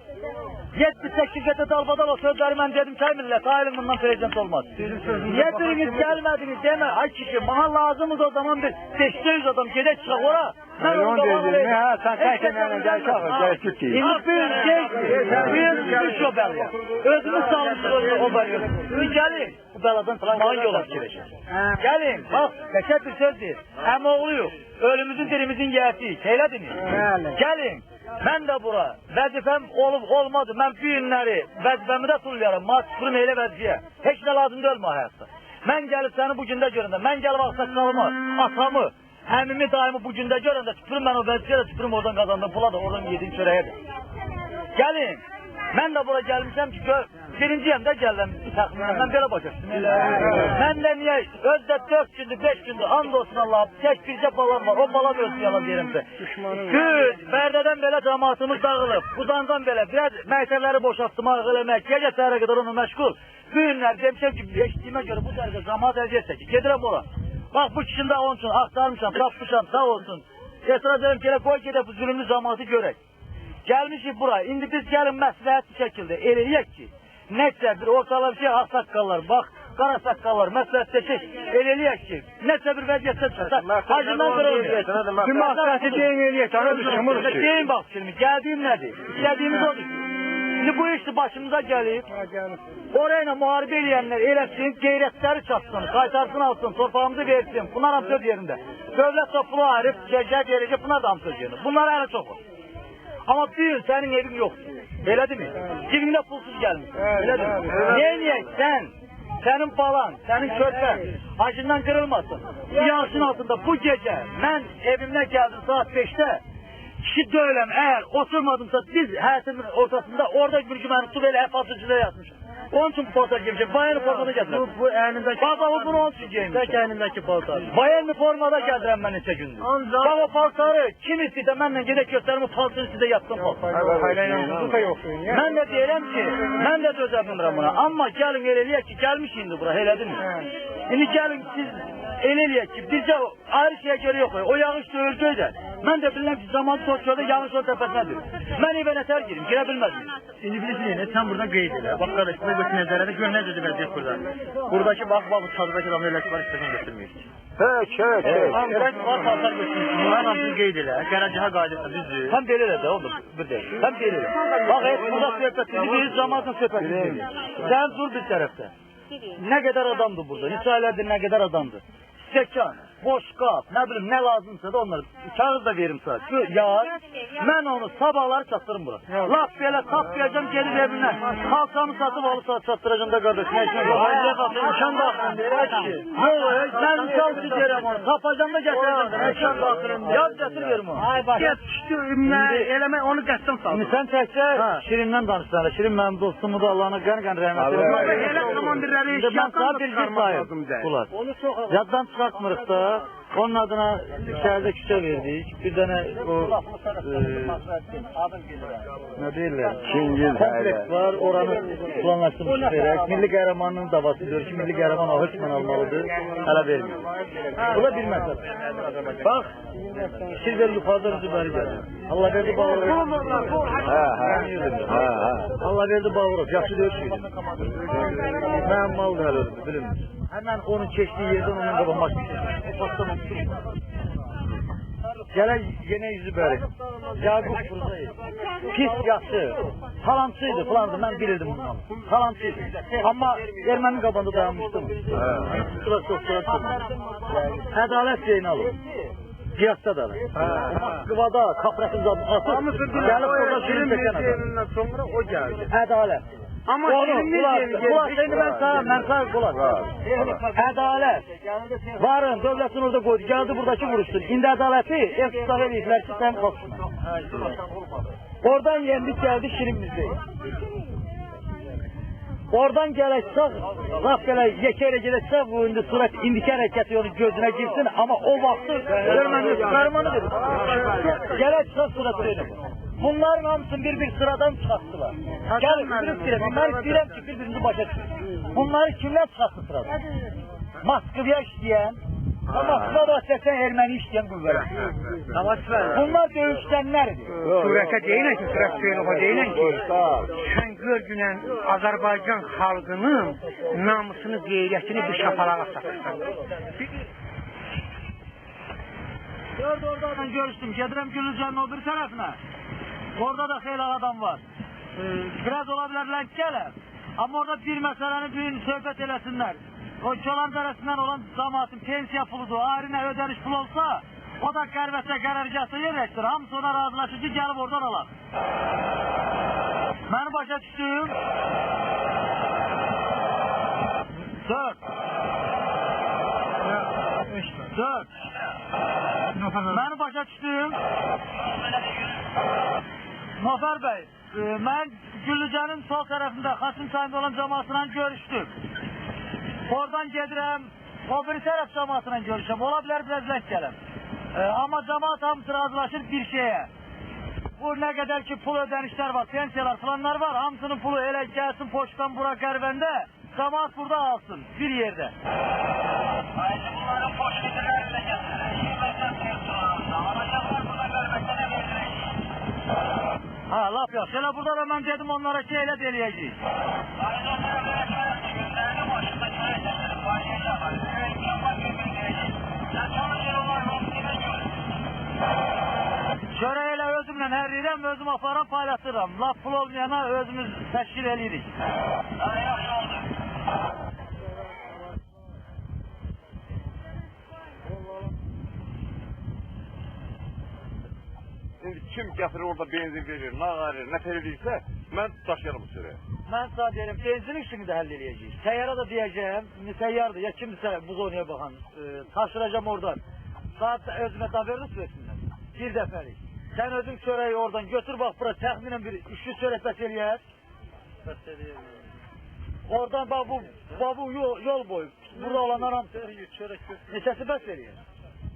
7-8 gece dalbadal o sözleri ben dedim ki millet ailem bundan prezident olmaz. Niye biriniz gelmediniz deme. Ay kişi bana lazımız o zaman bir 500 adam gede çıkak ora. Ben onu dedim. Sen kenara gel kalk. İndi bir şu belli. Özümüz sağlıksız o belli. Gelin. Bu beladan çıkmağın yol açılacak. Gelin bak geçer bir söz değil. Hem oğluyuz. Ölümüzün dirimizin yiyəsi. Şeylediniz. Gelin. Ben de bura vəzifəm olub olmadı. Ben bu günləri vəzifəmi də tullayaram. Masifırım elə vəziyə. Heç nə lazım deyil mi həyatda? Ben gelip seni bu gündə görəndə, ben gelip ağsaqqalımı, atamı, həmimi daimi bu gündə görəndə tüpürüm ben o vəziyyələ tüpürüm oradan kazandım. Pula da oradan yediğim çörəyə. Gelin. Ben de bura gelmişəm ki birinciyəm də gələm təxminən. Ben belə başlasın. Ben de niye özdə 4 gündür, 5 gündür and olsun Allah'a. Tek bircə balam var. O balam ölsün yalan deyirəmsə. Güz, Bərdədən belə cəmaatımız dağılıb. Budandan belə biraz məktəbləri boşaltmaq, eləmək, gecə səhərə qədər onu məşğul. Bu günlər demişəm ki, eşitdiyimə görə bu dərəcə cəmaat əziyyət çəkir. Gedirəm ora. Bax bu kişini də onun üçün axtarmışam, tapmışam, sağ olsun. Etiraz edirəm ki, elə qoy gedək bu zülümlü cəmaatı görək. Gəlmişik bura. İndi biz gəlin məsləhətli şəkildə eləyək ki, nəsə bir ortalar şey ağsaqqallar, bax, qara saqqallar, məsləhətləşək, eləyək ki, nəsə bir vəziyyətdə çıxsa, hacından qırılmıyor. Bir məsləhəti deyin eləyək, ana düşünmürük ki. Deyin bax şimdi, gəldiyim nədir? Gəldiğimiz odur. Şimdi bu işi başımıza gəlib, orayla müharibə eləyənlər eləsin, qeyrətləri çatsın, qaytarsın alsın, torpağımızı versin, bunlar ham söz yerində. Dövlət də pulu ayırıb, gələcək, verəcək, bunlar da ham söz yerində. Bunlar hələ çox var. Ama bir gün senin evin yoktur. Öyle değil mi? Cebinde pulsuz gelmiş. Öyle değil mi? Niye sen, senin balan, senin körpen hacından kırılmasın. Yağışın altında bu gece ben evimden geldim saat 5'te. Kişi döylem eğer oturmadımsa biz hayatımın ortasında orada bir güvenlik su böyle hep atıcıda yatmışım. Onun için bu paltar giymişim. Bayanı formada getirəm. Bu əynindəki... Baba, o bunu onun için giymişim. Tək əynindəki paltar. Bayanı formada getirəm mən neçə gündür. Bak o paltarı kim istəyir mənlə gedək göstərim o paltarı sizə yaptım paltarı. Mən də deyirəm ki, mən də dözə bilmirəm buna. Amma gəlin eləyək ki, gəlmiş indi bura, elədiniz. İndi gəlin siz eləyək ki, bizcə ayrı şeyə görə yox. O yağış döyür gözəl. Mən də bilirəm ki, zamanı Tokyo'da yağış o təpəsinədir. Mən evə nətər girim, girə bilməzdim. İndi bilirsiniz, sən burada qeyd elə. Bax qardaşına götür nəzərədə gör nə cüzü vəziyyət burada. Buradakı bax, bu çadırdakı adamı eləki var, istəsən götürməyir. Peki. Amcaq var, paltar götürmüşsün. Bunların hamısını qeyd elə. Qərəcaha qaydırsa düzdür. Həm belə elə də oğlum, bir də. Həm belə elə. Bax, burada söhbətimizi biz zamanın söhbətimizi. Sən dur bir tərəfdə. Nə qədər adamdır burada, neçə aylardır nə qədər adamdır. Stəkan, boş qap, nə bilim, nə lazımsa da onları kağız da verim sana. Şu yağ, mən onu sabahları çatdırım bura. Laf belə tapmayacağım, gelib evindən. Halkamı satıp alıp çatdıracağım da qardaş. Nə işin yok? Nişan baxırım, deyirək ki. Mən nişan deyirəm onu, tapacağım da gətirəcəm. Nişan baxırım, yaz gətir verim onu. Get, düşdü, eləmək, onu qəsdən saldım. İndi sən təkcə Şirindən danışsan, Şirin mənim dostumu da Allah'ına qən rəhmət edin. Elə komandirləri yaddan çıkartmırıq da. Onun adına şəhərdə küçə verdik. Bir dənə o nə deyirlər? Kompleks var. Oranı planlaşdırmış verək. Milli qəhrəmanının davası diyor ki, milli qəhrəman o hökmən almalıdır. Hələ vermiyor. Bu da bir məsələ. Bax, Şirver yuxarıda rüzübəri gəlir. Allah verdi bağırır. Allah verdi bağırır. Yaxşı deyir ki. Mənim mal da hələ bilinmir. Hemen onun keçdiyi yerdən onun qabanmaq istəyir. Gələ yenə yüzü bəri. Yaqub buradayız. Pis yaxşı. Talancıydı falandı, mən bilirdim bundan. Talancıydı. Amma ermənin qabanda dayanmışdım. Sıra çox sıra çıxmadı. Ədalət Zeynalov. Qiyasda da. Moskvada, Kaprasın zadını atıb. Gəlib burada şirin çəkən adam. Sonra o gəldi. Ədalət. Ama şimdi ben sana kulak. Adalet. Varın, devletin orada koydu. Geldi buradaki vuruştur. Şimdi adaleti efsane verikler ki sen korkma. Oradan geldik Şirin bizdeyiz. Oradan gelecek, laf yekere gelecek bu indi surat indiki hareketi onun gözüne girsin ama o vakti görmeniz karmanı verir. Gelecek suratı verir. Bunların hamısını bir sıradan çıkarttılar. Gelin bunlar istəyirəm ki birbirimizi başa çıksın. Bunları kimler çıkarttı sıradan? Moskvaya işleyen, Moskvada səsən erməni işleyen qüvvələr. Bunlar dövüşlənlərdir. Surətə deyilən ki, surət söyləmə deyilən ki, sən gör günən Azərbaycan xalqının namusunu, qeyrətini bir şapalağa satırsan. Dörd oradan görüştüm, gedirəm Gülüzcanın o bir tərəfinə. Orada da xeyli adam var. Biraz olabilirler gələr. Amma orada bir məsələni bir söhbət eləsinlər. O Çolan dərəsindən olan cəmaatın pensiya puludur, ayrına ödəniş pul olsa, o da qərvətə qərargahda yerləşdir. Hamısı ona razılaşır ki, gəlib oradan alaq. Məni başa düşdüm. 4. Məni başa düşdüm. Nofer Bey, mən Güllücanın sol tərəfində Xasım çayında olan cəmaatla görüşdüm. Oradan gedirəm, o bir tərəf cəmaatla görüşəm. Ola bilər biraz lək gələm. Amma cəmaat hamısı razılaşır bir şeyə. Bu nə qədər ki pul ödənişlər var, pensiyalar falanlar var. Hamısının pulu elə gəlsin poçtan bura qərvəndə. Cəmaat burada alsın, bir yerdə. Bunların poç gidirlərsə gətirir. Ha, laf yok. Şöyle burada da ben dedim onlara ki elə deliyəcəyik. Şöyle elə özümlə hərliyirəm, özüm aparam, paylaşıram. Laf pul olmayana özümüz təşkil edirik. Yaxşı oldu. Şimdi kim getirir orada benzin verir, nağarır, ne verirse ben daşıyarım bu süreye. Ben sana diyelim benzin işini de halledeceğiz. Seyyara da diyeceğim, seyyardı ya kimse bu konuya bakan, taşıracağım oradan. Saat özüme da verir süresinler. Bir defelik. Sen özün çöreği oradan götür bak buraya tahminen bir 300 çörek beşeriye. Oradan bak bu yol boyu. Burada olanlar hamısı. Neçəsi bəs verir?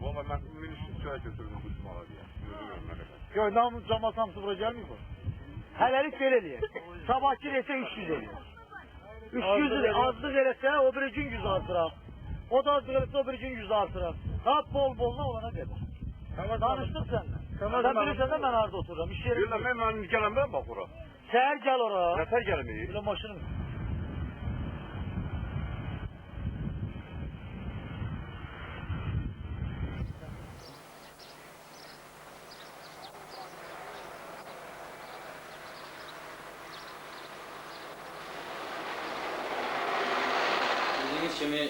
Valla ben minişli çöre götürdüm bu cumala diye. Yok namus cemaat hamısı buraya gelmiyor mu? Hələlik belə deyir. Sabahki versə 300 eləyir. 300 azlıq eləsə o bir gün 100 artıraq. O da azlıq eləsə o bir gün 100 artıraq. Daha bol-boluna olana qədər. Danışdıq sənlə. Sən bilirsən də mən harada otururam. İş yerim. Yola ben gələm ben bak ora. Səhər gəl ora. Nəfər gəlməyib? Belə maşınım. Bildiğiniz kimi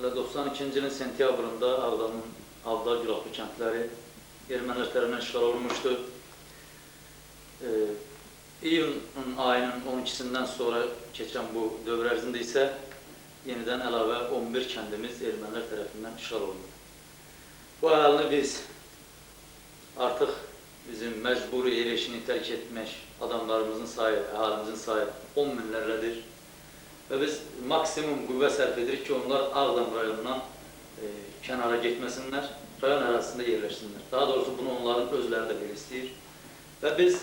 92-ci ilin sentyabrında Ağdamın Avda Gülaqlı kəndləri ermənilər tərəfindən işğal olunmuşdu. İyun ayının 12-sindən sonra keçən bu dövr ərzində isə yenidən əlavə 11 kəndimiz ermənilər tərəfindən işğal olundu. Bu əhəlini biz artıq bizim məcburi ev eşini tərk etmək adamlarımızın sayı, əhalimizin sayı 10 minlərlədir. Və biz maksimum qüvvə sərf edirik ki, onlar Ağdam rayonundan kənara getməsinlər, rayon ərazisində yerləşsinlər. Daha doğrusu bunu onların özləri də belə istəyir. Və biz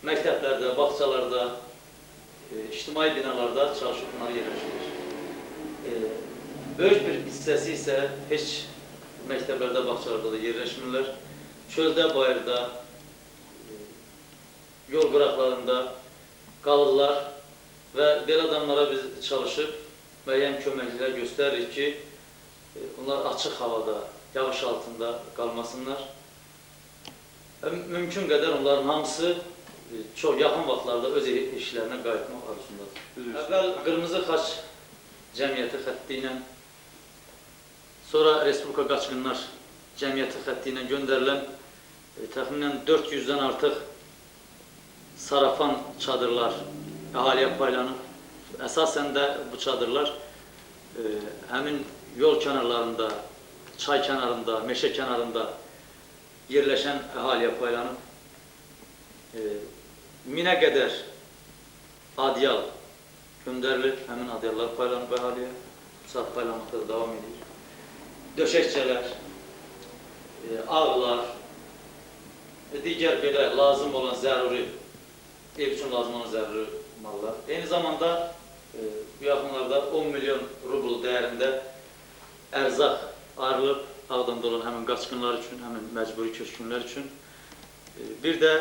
məktəblərdə, bağçalarda, ictimai binalarda çalışıb bunları yerləşdirir. Böyük bir hissəsi isə heç məktəblərdə, bağçalarda da yerləşmirlər. Çöldə, bayırda, yol qıraqlarında qalırlar. Və belə adamlara biz çalışıb müəyyən köməklər göstəririk ki, onlar açıq havada, yağış altında qalmasınlar. Və mümkün qədər onların hamısı çox yaxın vaxtlarda öz işlərinə qayıtmaq arzusundadır. Əvvəl Qırmızı Xaç Cəmiyyəti xətti ilə, sonra Respublika Qaçqınlar Cəmiyyəti xətti ilə göndərilən təxminən 400-dən artıq sarafan çadırlar əhaliyə paylanıb. Əsasən də bu çadırlar həmin yol kənarlarında, çay kənarında, meşə kənarında yerləşən əhaliyə paylanıb. 1000-ə qədər adyal göndərilib, həmin adyallar paylanıb əhaliyə. Saat paylanmaqda da davam edir. Döşəkçələr, ağlar, digər belə lazım olan zəruri, ev üçün lazım olan zəruri mallar. Eyni zamanda bu yaxınlarda 10 milyon rubl dəyərində ərzaq ayrılıb Ağdamda olan həmin qaçqınlar üçün, həmin məcburi köçkünlər üçün. Bir də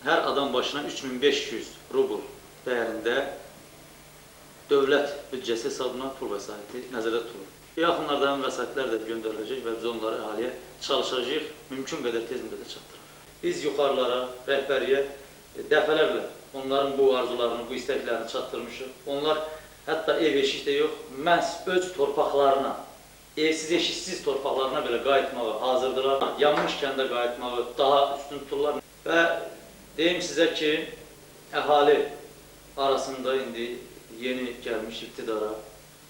hər adam başına 3500 rubl dəyərində dövlət büdcəsi hesabına pul vəsaiti nəzərdə tutulur. Yaxınlarda həmin vəsaitlər də göndəriləcək və biz onları əhaliyə çalışacağıq, mümkün qədər tez müddətdə çatdıraq. Biz yuxarılara, rəhbəriyə dəfələrlə onların bu arzularını, bu istəklərini çatdırmışıq. Onlar hətta ev eşik də yox, məhz öz torpaqlarına, evsiz eşiksiz torpaqlarına belə qayıtmağı hazırdılar. Yanmış kəndə qayıtmağı daha üstün tuturlar. Və deyim sizə ki, əhali arasında indi yeni gəlmiş iqtidara,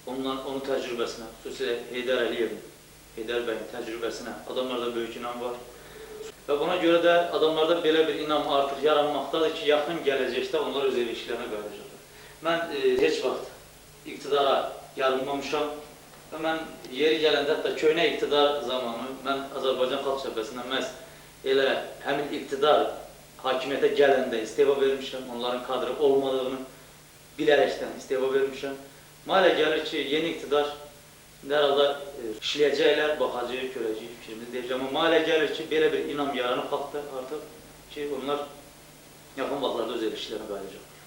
onun təcrübəsinə, xüsusilə Heydər Əliyevin, Heydər bəyin təcrübəsinə adamlarda böyük inam var. Və buna görə də adamlarda belə bir inam artıq yaranmaqdadır ki, yaxın gələcəkdə onlar öz ev işlərinə qayıdacaqlar. Mən heç vaxt iqtidara yarılmamışam və mən yeri gələndə, hətta köhnə iqtidar zamanı mən Azərbaycan Xalq Cəbhəsindən məhz elə həmin iqtidar hakimiyyətə gələndə istefa vermişəm, onların kadrı olmadığını bilərəkdən istefa vermişəm. Malə gəlir ki, yeni iqtidar Dərhalda işləyəcəklər, baxacaq, görəcək fikrimiz deyəcək. Amma malə gəlir ki, belə bir inam yaranıb xalqda artıq ki, onlar yaxın vaxtlarda öz ev işlərinə qayıdacaqlar.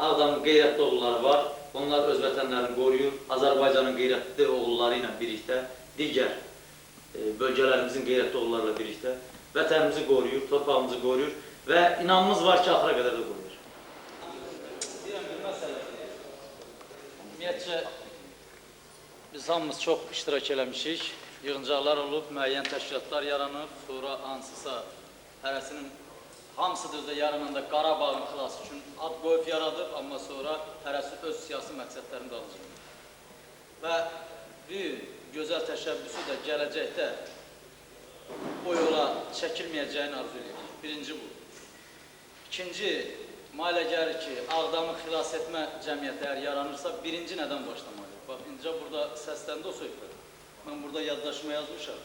Ağdamın qeyrətli oğulları var, onlar öz vətənlərini qoruyur. Azərbaycanın qeyrətli oğulları ilə birlikdə, digər bölgələrimizin qeyrətli oğullarla birlikdə vətənimizi qoruyur, torpağımızı qoruyur və inamımız var ki, axıra qədər də qoruyur. İstəyirəm bir məsələ. Ümumiyyətcə, biz hamımız çox iştirak eləmişik, yığıncaqlar olub, müəyyən təşkilatlar yaranıb, sonra hansısa hərəsinin hamısı da yarananda Qarabağın xilası üçün ad qoyub yaradıb, amma sonra hərəsi öz siyasi məqsədlərini də alacaq. Və bir gözəl təşəbbüsü də gələcəkdə o yola çəkilməyəcəyini arzu edirik. Birinci bu. İkinci, Mailə gəlir ki, Ağdamı xilas etmə cəmiyyəti əgər yaranırsa, birinci nədən başlamalıyıq? Bax, incə burada səsləndi o söhbət. Mən burada yaddaşıma yazmışam.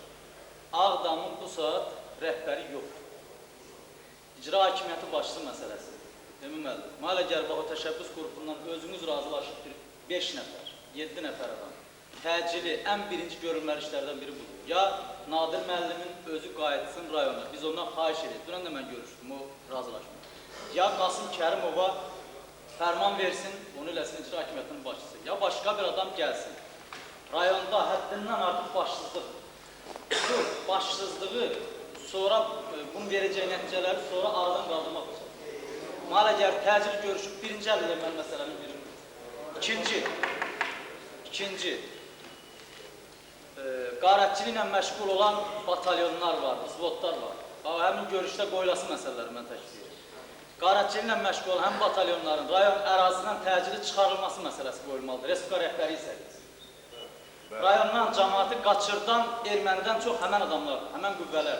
Ağdamın bu saat rəhbəri yoxdur. İcra hakimiyyəti başçısı məsələsi. Emin müəllim, Mailə gəlir, bax, o təşəbbüs qrupundan özünüz razılaşıb 5 nəfər, 7 nəfər adam. Təcili, ən birinci görülməli işlərdən biri budur. Ya Nadir müəllimin özü qayıtsın rayona, biz ondan xahiş edirik. Dünən də mən görüşdüm, o razılaşmadı. Ya Qasım Kərimova fərman versin, onu eləsin icra hakimiyyətinin başçısı. Ya başqa bir adam gəlsin. Rayonda həddindən artıq başsızlıq. Bu başsızlığı sonra bunu verəcək nəticələri sonra aradan qaldırmaq olacaq. Mailə gəlir, təcili görüşüb birinci əl verməli məsələnin biri. İkinci, qarətçiliklə məşğul olan batalyonlar var, vзводlar var. Həmin görüşdə qoyulası məsələləri mən təklif edirəm. Qarətçiliklə məşğul olan həm batalyonların rayon ərazisindən təcili çıxarılması məsələsi qoyulmalıdır. Respublika rəhbəri isə. Rayondan cəmaatı qaçırdan, ermənidən çox həmən adamlar, həmən qüvvələr.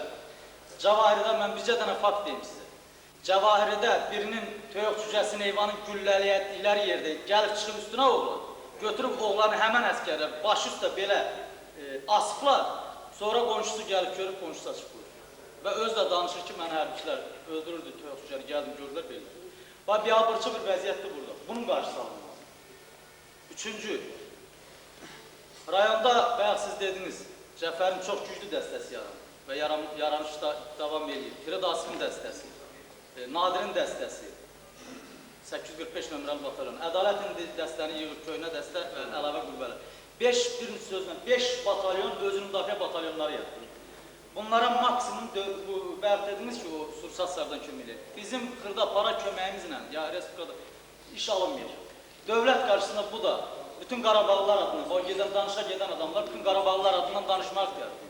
Cəvahirdə mən bircə dənə fakt deyim sizə. Cəvahirdə birinin toyuq cücəsinin heyvanın gülləliyər yerdə gəlib çıxıb üstünə oğlan, götürüb oğlanı həmən əskərlər, başı üstə belə asıflar, sonra qonşusu gəlib görüb qonşusu açıb qoyur. Və öz də danışır ki, mən hərbçilər öldürürdü, toyuq cücəni gəldim, gördülər belə. Bax, biabırçı bir vəziyyətdir burada. Bunun qarşısı alınmalı. Üçüncü, rayonda, bayaq siz dediniz, Cəfərin çox güclü dəstəsi yaranır və yaranışda davam edir. Firid Asifin dəstəsi, Nadirin dəstəsi, 845 nömrəli batalyon, Ədalətin dəstəni yığıb köynə dəstə və əlavə qüvvələr. 5 batalyon özünün müdafiə batalyonları yaratır. Bunlara maksimum, bəyan dediniz ki, o sursatlardan kömək edir. Bizim xırda para köməyimizlə, ya Respublikada iş alınmayacaq. Dövlət qarşısında bu da, bütün Qarabağlılar adından, o danışa gedən adamlar, bütün Qarabağlılar adından danışmaq yaratır.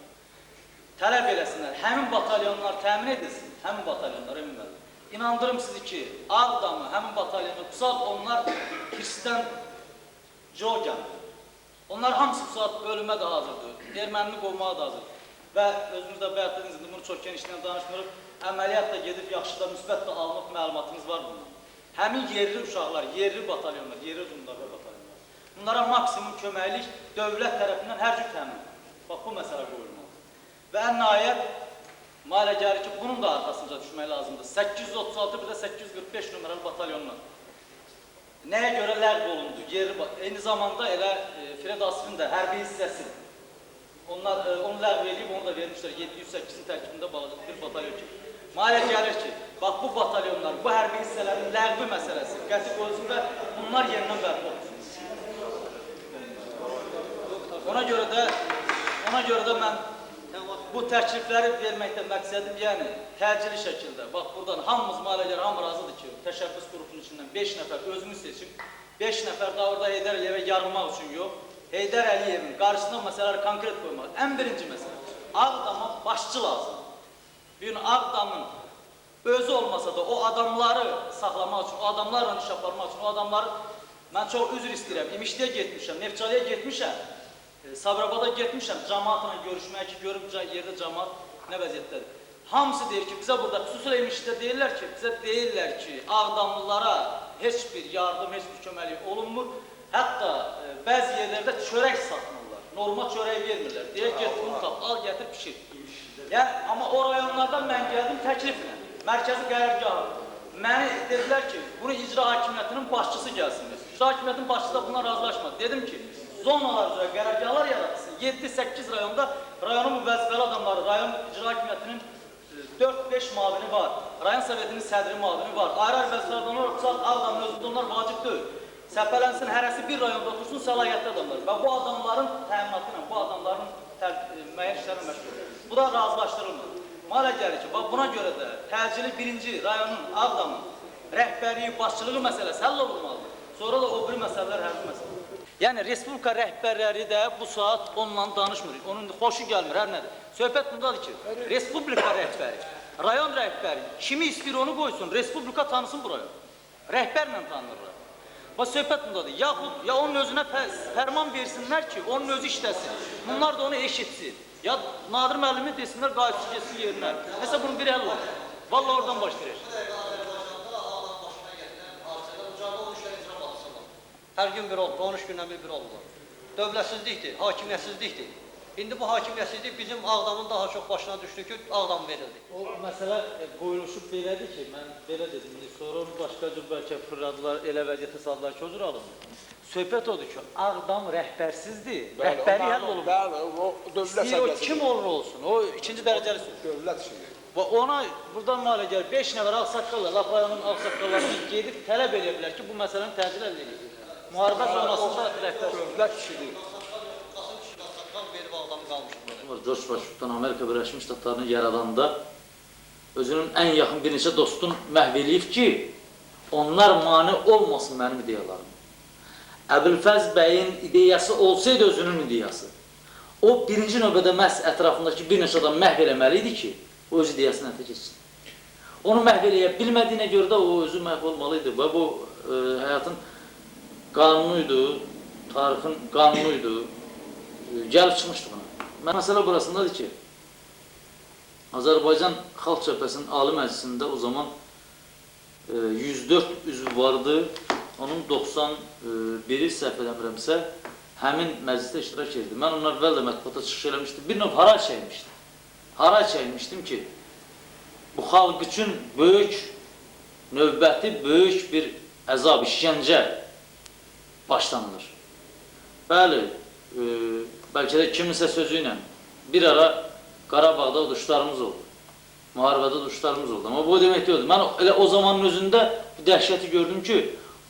Tələb eləsinlər, həmin batalyonlar təmin edilsin, həmin batalyonlar eminməlidir. İnandırım sizi ki, Ağdamı, həmin batalyonu, bu saat onlar Kirstdən Jogan. Onlar hamısı bu saat bölünmə də hazırdır, ermənini qovmağa da hazırdır. Və özünüz də bəyan dediniz, bunu çox genişdən danışmırıq, əməliyyat da gedib, yaxşı da, müsbət də alınıb məlumatınız var bundan. Həmin yerli uşaqlar, yerli batalyonlar, yerli müdafiə batalyonlar. Bunlara maksimum köməklik dövlət tərəfindən hər cür təmin. Bax, bu məsələ qoyulmalıdır. Və ən nəhayət, Mailə gəlir ki, bunun da arxasınca düşmək lazımdır. 836 bir də 845 nömrəli batalyonlar. Nəyə görə ləğv olundu? Eyni zamanda elə Firid Asifin də hərbi hissəsi. Onu ləğv edib, onu da vermişlər 708-in tərkibində bir batalyon ki. Mailə gəlir ki, bax bu batalyonlar, bu hərbi hissələrin ləğvi məsələsi qəti qoyulsun və bunlar yerindən bərpa olsun. Ona görə də mən bu təklifləri verməkdə məqsədim, yəni təcili şəkildə, bax buradan hamımız Mailə gəlir, hamı razıdır ki, təşəbbüs qrupunun içindən 5 nəfər özümüz seçib, 5 nəfər də orada Heydər Əliyevə yarınmaq üçün yox, Heydər Əliyevin qarşısına məsələləri konkret qoymaq. Ən birinci məsələ, Ağdama başçı lazım. Bir gün Ağdamın özü olmasa da o adamları saxlamaq üçün, o adamlarla iş aparmaq üçün, o adamları, mən çox üzr istəyirəm, İmişliyə getmişəm, Neftçaliyə getmişəm, Sabirabada getmişəm, cəmaatla görüşməyə ki, görüb yerdə cəmaat nə vəziyyətdədir. Hamısı deyir ki, bizə burada, xüsusilə İmişlidə deyirlər ki, Ağdamlılara heç bir yardım, heç bir köməklik olunmur. Hətta bəzi yerlərdə çörək satmırlar, normal çörək vermirlər. Deyək, get bunu tap, al, gətir, pişir. Yəni, amma o rayonlardan mən gəldim təkliflə, mərkəzi qərargahı. Məni dedilər ki, bunu icra hakimiyyətinin başçısı gəlsin. İcra hakimiyyətinin başçısı da buna razılaşmadı. Dedim ki, zonalar üzrə qərargahlar yaratsın. 7-8 rayonda rayonun bu vəzifəli adamları, rayon icra hakimiyyətinin 4-5 mavini var, rayon sovetinin sədri mavini var. Ayrı-ayrı vəzifələrdən olaraq Ağdamın özündə onlar vacib deyil. Səpələnsin, hərəsi bir rayonda otursun, səlahiyyətli adamlar. Və bu adamların təminatı ilə, bu adamların müəyyən işlərlə məşğul. Bu da razılaşdırılmır. Mailə gəlir ki, buna görə də təcili birinci rayonun, Ağdamın rəhbərliyi, başçılığı məsələsi həll olunmalıdır. Sonra da o biri məsələlər hərbi məsələdir. Yəni, Respublika rəhbərləri də bu saat onunla danışmır, onun xoşu gəlmir, hər nədir. Söhbət bundadır ki, Respublika rəhbəri, rayon rəhbəri, kimi istəyir onu qoysun, Respublika tanısın bu rayon. Rəhbərlə tanınırlar. Bax, söhbət bundadır. Yaxud, ya onun özünə fərman versinlər ki, onun özü işləsin. Bunlar da onu eşitsin. Ya Nadir müəllimi desinlər, qayıtçı geçsin yerinə. Nəsə bunun biri həll olur. Vallahi oradan başlayır. Hər gün bir oldu, 13 gündən bir oldu. Dövlətsizlikdir, hakimiyyətsizlikdir. İndi bu hakimiyyətsizlik bizim Ağdamın daha çox başına düşdü ki, Ağdam verildi. O məsələ qoyuluşub belədir ki, mən belə dedim, sonra onu başqa cür bəlkə fırladılar, elə vəziyyətə saldılar ki, o cür alındı. Söhbət odur ki, Ağdam rəhbərsizdir, rəhbəri həll olunur. Bəli, o dövlət İstəyir o kim olur olsun, o ikinci dərəcəli söz. Dövlət işidir. Və ona buradan malə gəlir, 5 nəfər ağsaqqallar, Lapayanın ağsaqqallarını gedib tələb edə bilər ki, bu məsələni təcil əldə edir. Müharibə sonrasında rəhbər. Dövlət işidir. George Washington Amerika Birləşmiş Ştatlarını yaradanda özünün ən yaxın bir neçə dostun məhv eləyib ki, onlar mane olmasın mənim ideyalarım. Əbülfəz bəyin ideyası olsaydı özünün ideyası, o birinci növbədə məhz ətrafındakı bir neçə adam məhv eləməli idi ki, o öz ideyasını həyata keçsin. Onu məhv eləyə bilmədiyinə görə də o özü məhv olmalıydı və bu həyatın qanunuydu, tarixin qanunuydu, gəlib çıxmışdı buna. Məsələ burasındadır ki, Azərbaycan Xalq Cəbhəsinin Ali Məclisində o zaman 104 üzv vardı, onun 91-i səhv eləmirəmsə, həmin məclisdə iştirak edirdi. Mən onlar əvvəl də mətbuata çıxış eləmişdim, bir növ haray çəkmişdim. Haray çəkmişdim ki, bu xalq üçün böyük, növbəti böyük bir əzab, işgəncə başlanılır. Bəli, bəlkə də kiminsə sözü ilə bir ara Qarabağda uduşlarımız oldu, müharibədə uduşlarımız oldu. Amma bu demək deyildi. Mən elə o zamanın özündə bu dəhşəti gördüm ki,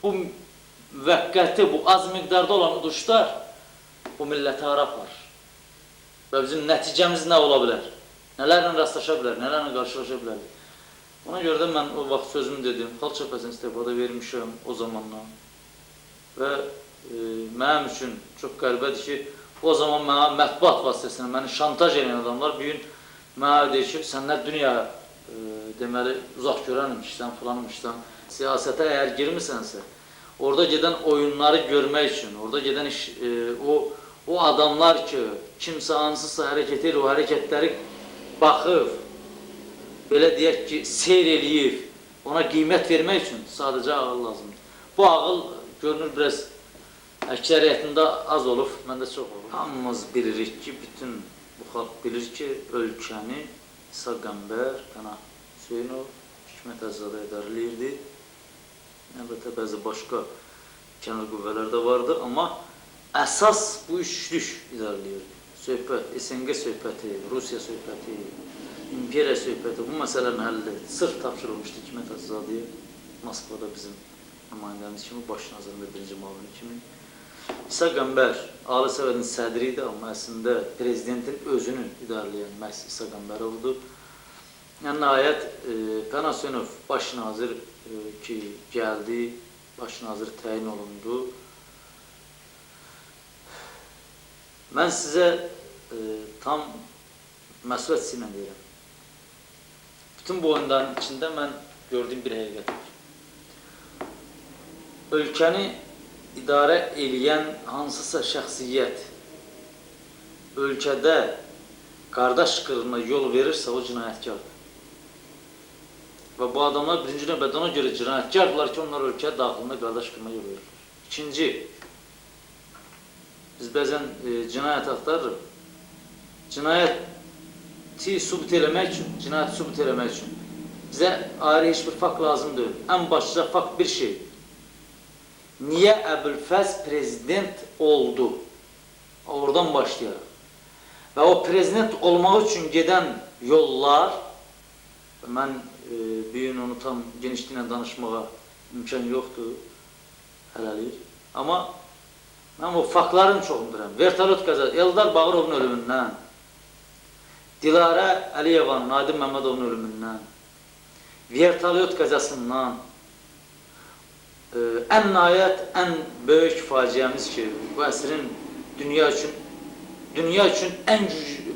bu müvəqqəti, bu az miqdarda olan uduşlar bu milləti hara aparır. Və bizim nəticəmiz nə ola bilər? Nələrlə rastlaşa bilər, nələrlə qarşılaşa bilər? Ona görə də mən o vaxt sözümü dedim, Xalq Cəbhəsinin istifada vermişəm o zamandan. Və mənim üçün çox qəribədir ki, o zaman mənə mətbuat vasitəsilə məni şantaj edən adamlar bir gün mənə deyir ki, sən nə dünya deməli uzaq görənmişsən, filanmışsan, siyasətə əgər girmisənsə, orada gedən oyunları görmək üçün, orada gedən o adamlar ki, kimsə hansısa hərəkət edir, o hərəkətləri baxıb, belə deyək ki, seyr eləyib, ona qiymət vermək üçün sadəcə ağıl lazımdır. Bu ağıl görünür biraz əksəriyyətində az olub, məndə çox olub. Hamımız bilirik ki, bütün bu xalq bilir ki, ölkəni İsa Qəmbər, Pənah Hüseynov, Hikmət Əzzadə idarələyirdi. Əlbəttə, bəzi başqa kənar qüvvələr də vardı, amma əsas bu üçlük idarələyirdi. Söhbət, SNG söhbəti, Rusiya söhbəti, İmperiya söhbəti, bu məsələnin həlli sırf tapşırılmışdı Hikmət Əzzadəyə, Moskvada bizim nümayəndəmiz kimi, baş nazirində birinci müavini kimi. İsa Qəmbər Ali Sovetinin sədri idi, amma əslində prezidentin özünü idarələyən məhz İsa Qəmbərovdur. Nəhayət, Pənah Hüseynov baş nazir ki, gəldi, baş nazir təyin olundu. Mən sizə tam məsuliyyət sizinlə deyirəm. Bütün bu oyunların içində mən gördüyüm bir həqiqət var. Ölkəni idarə eləyən hansısa şəxsiyyət ölkədə qardaş qırğına yol verirsə, o cinayətkardır. Və bu adamlar birinci növbədə ona görə cinayətkardırlar ki, onlar ölkə daxilində qardaş qırğına yol verirlər. İkinci, biz bəzən cinayət axtarırıq. Cinayəti sübut eləmək üçün, cinayəti sübut eləmək üçün bizə ayrı heç bir fakt lazım deyil. Ən başlıca fakt bir şey. Niyə Əbülfəz prezident oldu? Oradan başlayaraq. Və o prezident olmaq üçün gedən yollar, mən bir gün onu tam genişliklə danışmağa imkan yoxdur, hələlik. Amma mən o faktların çoxunu bilirəm. Vertolyot qəzası, Eldar Bağırovun ölümündən, Dilarə Əliyevanın, Nadim Məmmədovun ölümündən, vertolyot qəzasından, ən nəhayət, ən böyük faciəmiz ki, bu əsrin dünya üçün ən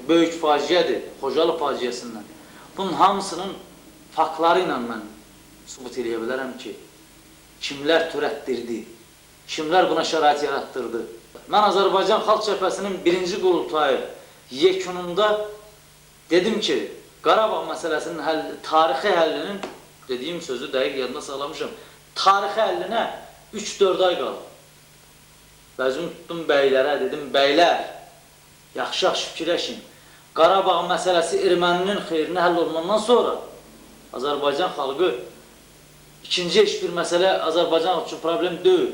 böyük faciədir, Xocalı faciəsindən. Bunun hamısının faktları ilə mən sübut eləyə bilərəm ki, kimlər törətdirdi, kimlər buna şərait yaratdırdı. Mən Azərbaycan Xalq Cəbhəsinin birinci qurultayı yekununda dedim ki, Qarabağ məsələsinin tarixi həllinin, dediyim sözü dəqiq yadına saxlamışam, tarixi həllinə 3-4 ay qalıb. Və üzümü tutdum bəylərə, dedim, bəylər, yaxşı-yaxşı fikirləşin. Qarabağ məsələsi erməninin xeyrinə həll olunandan sonra Azərbaycan xalqı ikinci heç bir məsələ Azərbaycan üçün problem deyil.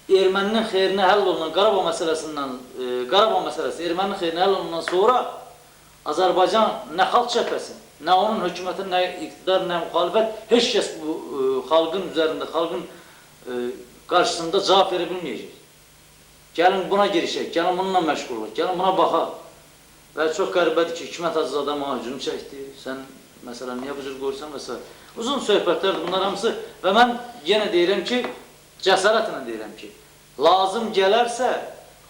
Erməninin xeyrinə həll olunan Qarabağ məsələsi erməninin xeyrinə həll olunandan sonra Azərbaycan nə xalq cəbhəsi, nə onun hökuməti, nə iqtidar, nə müxalifət heç kəs bu xalqın üzərində, xalqın qarşısında cavab verə bilməyəcək. Gəlin buna girişək, gəlin bununla məşğul olaq, gəlin buna baxaq. Və çox qəribədir ki, Hikmət Hacızadə macunu çəkdi, sən məsələn niyə bu cür qoyursan və s. Uzun söhbətlərdir bunlar hamısı və mən yenə deyirəm ki, cəsarətlə deyirəm ki, lazım gələrsə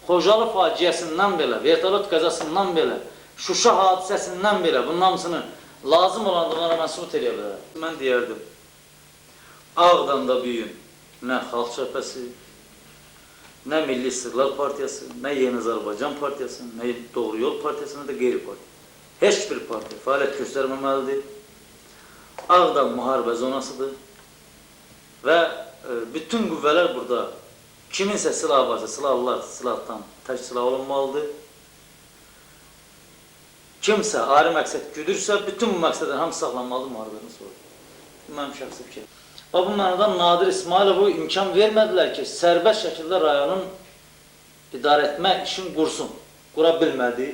Xocalı faciəsindən belə, vertolyot qəzasından belə, Şuşa hadisəsindən belə bunun hamısını lazım olanlara mən sübut edə bilərəm. Mən deyərdim, Ağdamda büyün, nə Xalq Cəbhəsi, nə Milli İstiqlal Partiyası, nə Yeni Azərbaycan Partiyası, nə Doğru Yol Partiyası, nə də qeyri-partiya. Heç bir partiya fəaliyyət göstərməməlidir. Ağdam müharibə zonasıdır və bütün qüvvələr burada kiminsə silah varsa, silahlılar silahdan tək silah olunmalıdır. Kimsə ayrı məqsəd güdürsə, bütün bu məqsədlər hamısı saxlanmalıdır müharibədən sonra. Mənim şəxsi fikrim. Bu mənada Nadir İsmailovu imkan vermədilər ki, sərbəst şəkildə rayonun idarə etmə işin qursun. Qura bilmədi,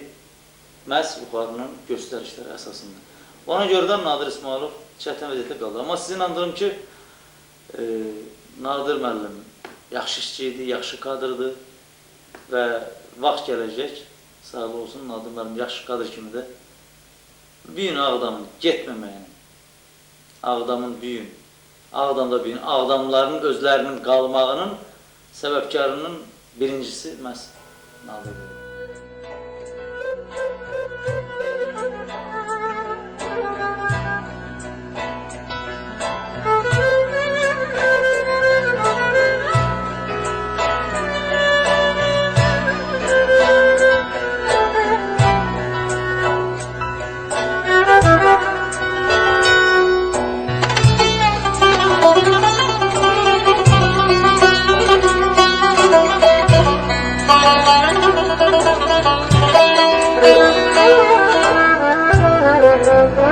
məhz yuxarının göstərişləri əsasında. Ona görə də Nadir İsmailov çətin vəziyyətdə qaldı. Amma sizi inandırım ki, Nadir müəllim yaxşı işçi idi, yaxşı kadrdır və vaxt gələcək, sağlı olsun, Nadir müəllim yaxşı kadr kimi də büyün Ağdamın getməməyini, Ağdamın büyün, Ağdamda büyün, Ağdamların özlərinin qalmağının səbəbkarının birincisi məhz Nadirdir. Thank you.